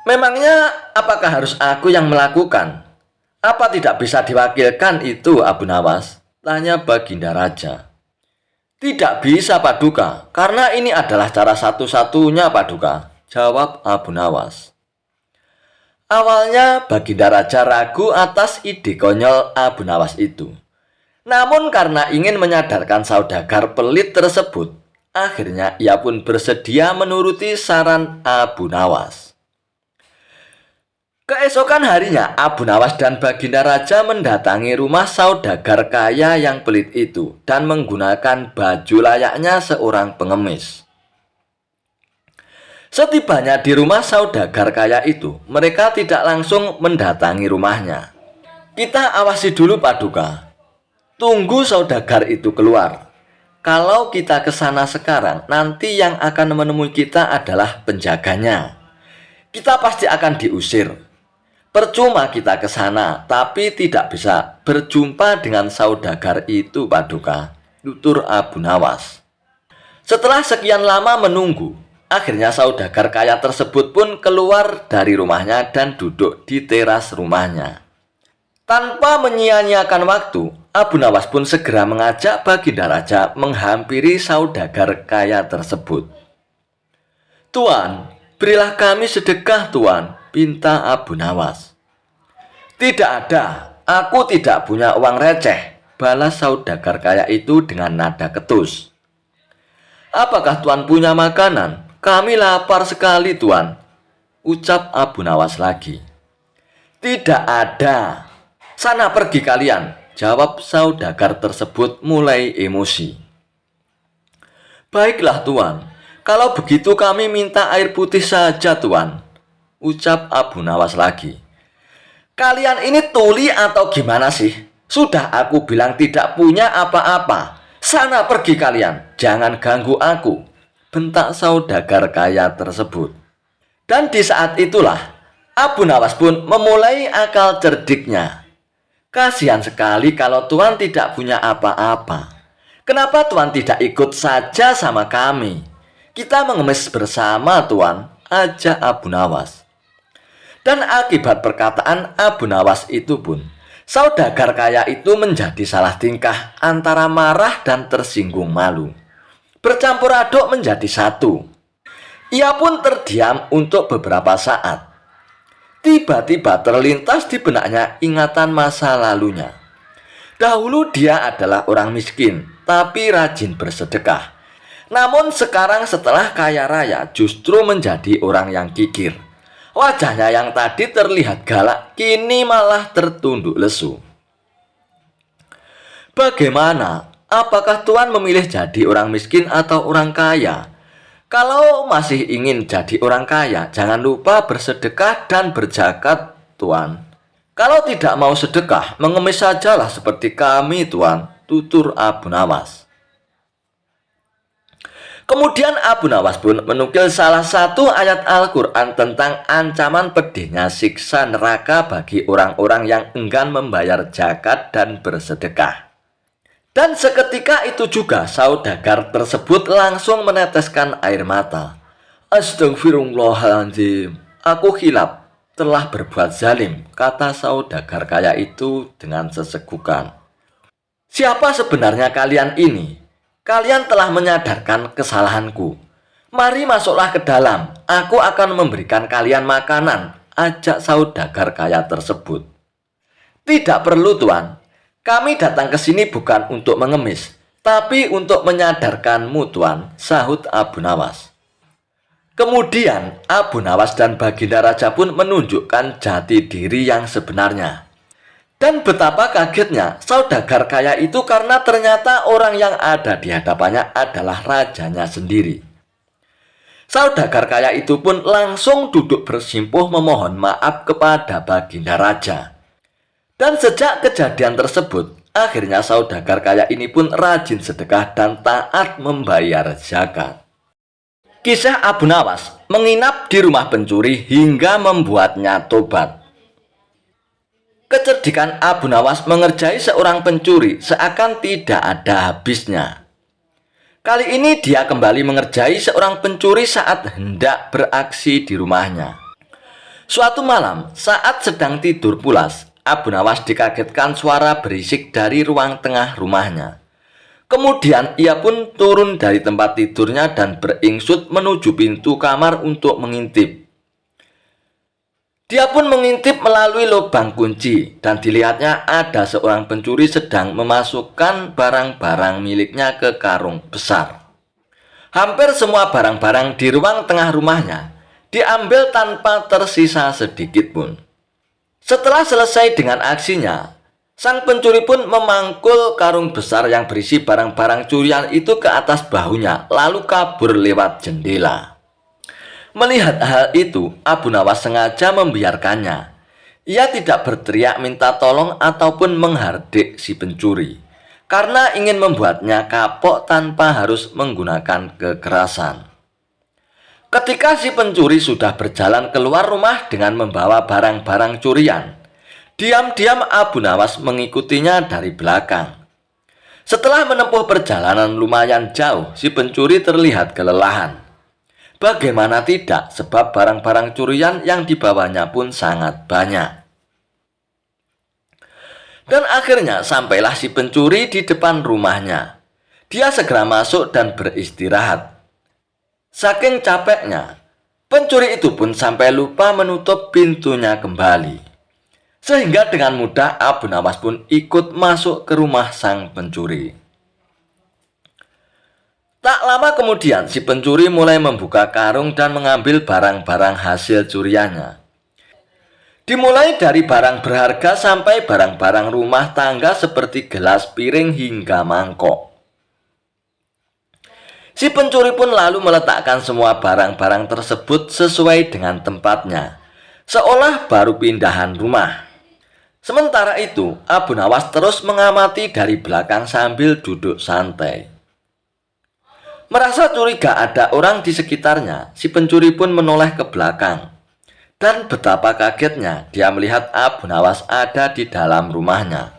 Speaker 2: Memangnya apakah harus aku yang melakukan? Apa tidak bisa diwakilkan itu Abu Nawas? Tanya baginda raja. Tidak bisa Paduka, karena ini adalah cara satu-satunya Paduka, jawab Abu Nawas. Awalnya baginda raja ragu atas ide konyol Abu Nawas itu. Namun karena ingin menyadarkan saudagar pelit tersebut, akhirnya ia pun bersedia menuruti saran Abu Nawas. Keesokan harinya, Abu Nawas dan baginda raja mendatangi rumah saudagar kaya yang pelit itu dan menggunakan baju layaknya seorang pengemis. Setibanya di rumah saudagar kaya itu, mereka tidak langsung mendatangi rumahnya. Kita awasi dulu Paduka. Tunggu saudagar itu keluar. Kalau kita ke sana sekarang, nanti yang akan menemui kita adalah penjaganya. Kita pasti akan diusir. Percuma kita ke sana, tapi tidak bisa berjumpa dengan saudagar itu Paduka, tutur Abu Nawas. Setelah sekian lama menunggu, akhirnya saudagar kaya tersebut pun keluar dari rumahnya dan duduk di teras rumahnya. Tanpa menyia-nyiakan waktu, Abu Nawas pun segera mengajak baginda raja menghampiri saudagar kaya tersebut. Tuan, berilah kami sedekah Tuan, pinta Abu Nawas. Tidak ada, aku tidak punya uang receh, balas saudagar kaya itu dengan nada ketus. Apakah Tuan punya makanan? Kami lapar sekali Tuan, ucap Abu Nawas lagi. Tidak ada. Sana pergi kalian, jawab saudagar tersebut mulai emosi. Baiklah Tuan, kalau begitu kami minta air putih saja Tuan, ucap Abu Nawas lagi. Kalian ini tuli atau gimana sih? Sudah aku bilang tidak punya apa-apa. Sana pergi kalian, jangan ganggu aku, bentak saudagar kaya tersebut. Dan di saat itulah Abu Nawas pun memulai akal cerdiknya. Kasihan sekali kalau Tuan tidak punya apa-apa. Kenapa Tuan tidak ikut saja sama kami? Kita mengemis bersama Tuan, ajak Abu Nawas. Dan akibat perkataan Abu Nawas itu pun, saudagar kaya itu menjadi salah tingkah antara marah dan tersinggung malu. Bercampur aduk menjadi satu. Ia pun terdiam untuk beberapa saat. Tiba-tiba terlintas di benaknya ingatan masa lalunya. Dahulu dia adalah orang miskin, tapi rajin bersedekah. Namun sekarang setelah kaya raya justru menjadi orang yang kikir. Wajahnya yang tadi terlihat galak, kini malah tertunduk lesu. Bagaimana? Apakah Tuan memilih jadi orang miskin atau orang kaya? Kalau masih ingin jadi orang kaya, jangan lupa bersedekah dan berzakat, Tuan. Kalau tidak mau sedekah, mengemis sajalah seperti kami, Tuan, tutur Abu Nawas. Kemudian Abu Nawas pun menukil salah satu ayat Al-Quran tentang ancaman pedihnya siksa neraka bagi orang-orang yang enggan membayar zakat dan bersedekah. Dan seketika itu juga saudagar tersebut langsung meneteskan air mata. Astagfirullahaladzim, aku khilaf, telah berbuat zalim, kata saudagar kaya itu dengan sesegukan. Siapa sebenarnya kalian ini? Kalian telah menyadarkan kesalahanku. Mari masuklah ke dalam, aku akan memberikan kalian makanan, ajak saudagar kaya tersebut. Tidak perlu Tuan, kami datang ke sini bukan untuk mengemis, tapi untuk menyadarkanmu Tuan, sahut Abu Nawas. Kemudian Abu Nawas dan baginda raja pun menunjukkan jati diri yang sebenarnya. Dan betapa kagetnya saudagar kaya itu karena ternyata orang yang ada di hadapannya adalah rajanya sendiri. Saudagar kaya itu pun langsung duduk bersimpuh memohon maaf kepada baginda raja. Dan sejak kejadian tersebut, akhirnya saudagar kaya ini pun rajin sedekah dan taat membayar zakat. Kisah Abu Nawas menginap di rumah pencuri hingga membuatnya tobat. Kecerdikan Abu Nawas mengerjai seorang pencuri seakan tidak ada habisnya. Kali ini dia kembali mengerjai seorang pencuri saat hendak beraksi di rumahnya. Suatu malam, saat sedang tidur pulas, Abu Nawas dikagetkan suara berisik dari ruang tengah rumahnya. Kemudian ia pun turun dari tempat tidurnya dan beringsut menuju pintu kamar untuk mengintip. Dia pun mengintip melalui lubang kunci dan dilihatnya ada seorang pencuri sedang memasukkan barang-barang miliknya ke karung besar. Hampir semua barang-barang di ruang tengah rumahnya diambil tanpa tersisa sedikit pun. Setelah selesai dengan aksinya, sang pencuri pun memangkul karung besar yang berisi barang-barang curian itu ke atas bahunya, lalu kabur lewat jendela. Melihat hal itu, Abu Nawas sengaja membiarkannya. Ia tidak berteriak minta tolong ataupun menghardik si pencuri, karena ingin membuatnya kapok tanpa harus menggunakan kekerasan. Ketika si pencuri sudah berjalan keluar rumah dengan membawa barang-barang curian, diam-diam Abu Nawas mengikutinya dari belakang. Setelah menempuh perjalanan lumayan jauh, si pencuri terlihat kelelahan. Bagaimana tidak, sebab barang-barang curian yang dibawanya pun sangat banyak. Dan akhirnya sampailah si pencuri di depan rumahnya. Dia segera masuk dan beristirahat. Saking capeknya, pencuri itu pun sampai lupa menutup pintunya kembali. Sehingga dengan mudah Abu Nawas pun ikut masuk ke rumah sang pencuri. Tak lama kemudian si pencuri mulai membuka karung dan mengambil barang-barang hasil curiannya. Dimulai dari barang berharga sampai barang-barang rumah tangga seperti gelas, piring, hingga mangkok. Si pencuri pun lalu meletakkan semua barang-barang tersebut sesuai dengan tempatnya, seolah baru pindahan rumah. Sementara itu, Abu Nawas terus mengamati dari belakang sambil duduk santai. Merasa curiga ada orang di sekitarnya, si pencuri pun menoleh ke belakang. Dan betapa kagetnya dia melihat Abu Nawas ada di dalam rumahnya.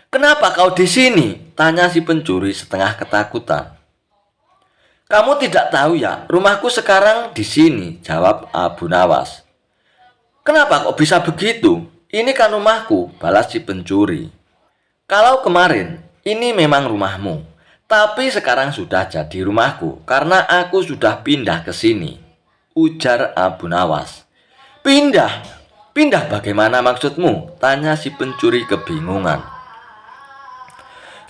Speaker 2: "Kenapa kau di sini?" tanya si pencuri setengah ketakutan. "Kamu tidak tahu ya, rumahku sekarang di sini," jawab Abu Nawas. "Kenapa kok bisa begitu? Ini kan rumahku," balas si pencuri. "Kalau kemarin ini memang rumahmu, tapi sekarang sudah jadi rumahku karena aku sudah pindah ke sini," ujar Abu Nawas. "Pindah? Pindah bagaimana maksudmu?" tanya si pencuri kebingungan.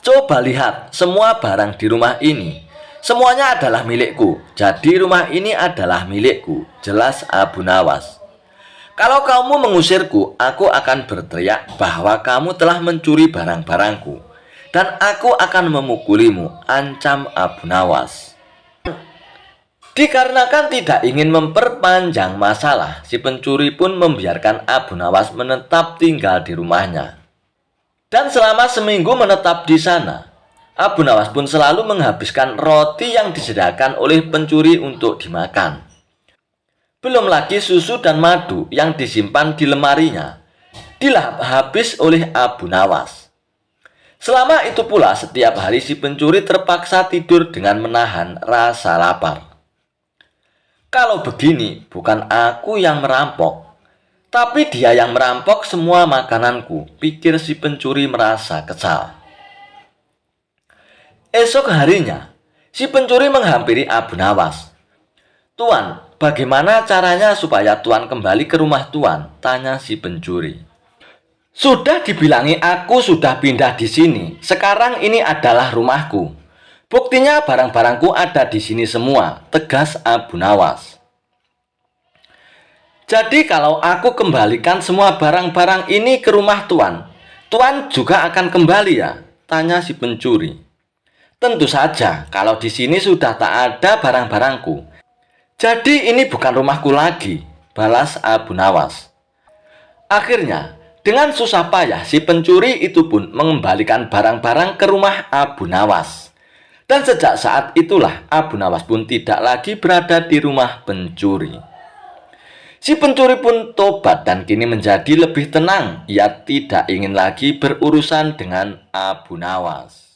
Speaker 2: "Coba lihat semua barang di rumah ini. Semuanya adalah milikku. Jadi rumah ini adalah milikku," jelas Abu Nawas. "Kalau kamu mengusirku, aku akan berteriak bahwa kamu telah mencuri barang-barangku. Dan aku akan memukulimu," ancam Abu Nawas. Dikarenakan tidak ingin memperpanjang masalah, si pencuri pun membiarkan Abu Nawas menetap tinggal di rumahnya. Dan selama seminggu menetap di sana, Abu Nawas pun selalu menghabiskan roti yang disediakan oleh pencuri untuk dimakan. Belum lagi susu dan madu yang disimpan di lemarinya, dilahap habis oleh Abu Nawas. Selama itu pula setiap hari si pencuri terpaksa tidur dengan menahan rasa lapar. "Kalau begini, bukan aku yang merampok, tapi dia yang merampok semua makananku," pikir si pencuri merasa kesal. Esok harinya, si pencuri menghampiri Abu Nawas. "Tuan, bagaimana caranya supaya Tuan kembali ke rumah Tuan?" tanya si pencuri. "Sudah dibilangi aku sudah pindah di sini. Sekarang ini adalah rumahku. Buktinya barang-barangku ada di sini semua," tegas Abu Nawas. "Jadi kalau aku kembalikan semua barang-barang ini ke rumah Tuan, Tuan juga akan kembali ya?" tanya si pencuri. "Tentu saja, kalau di sini sudah tak ada barang-barangku. Jadi ini bukan rumahku lagi," balas Abu Nawas. Akhirnya, dengan susah payah si pencuri itu pun mengembalikan barang-barang ke rumah Abu Nawas.
Speaker 1: Dan sejak saat itulah Abu Nawas pun tidak lagi berada di rumah pencuri. Si pencuri pun tobat dan kini menjadi lebih tenang. Ia tidak ingin lagi berurusan dengan Abu Nawas.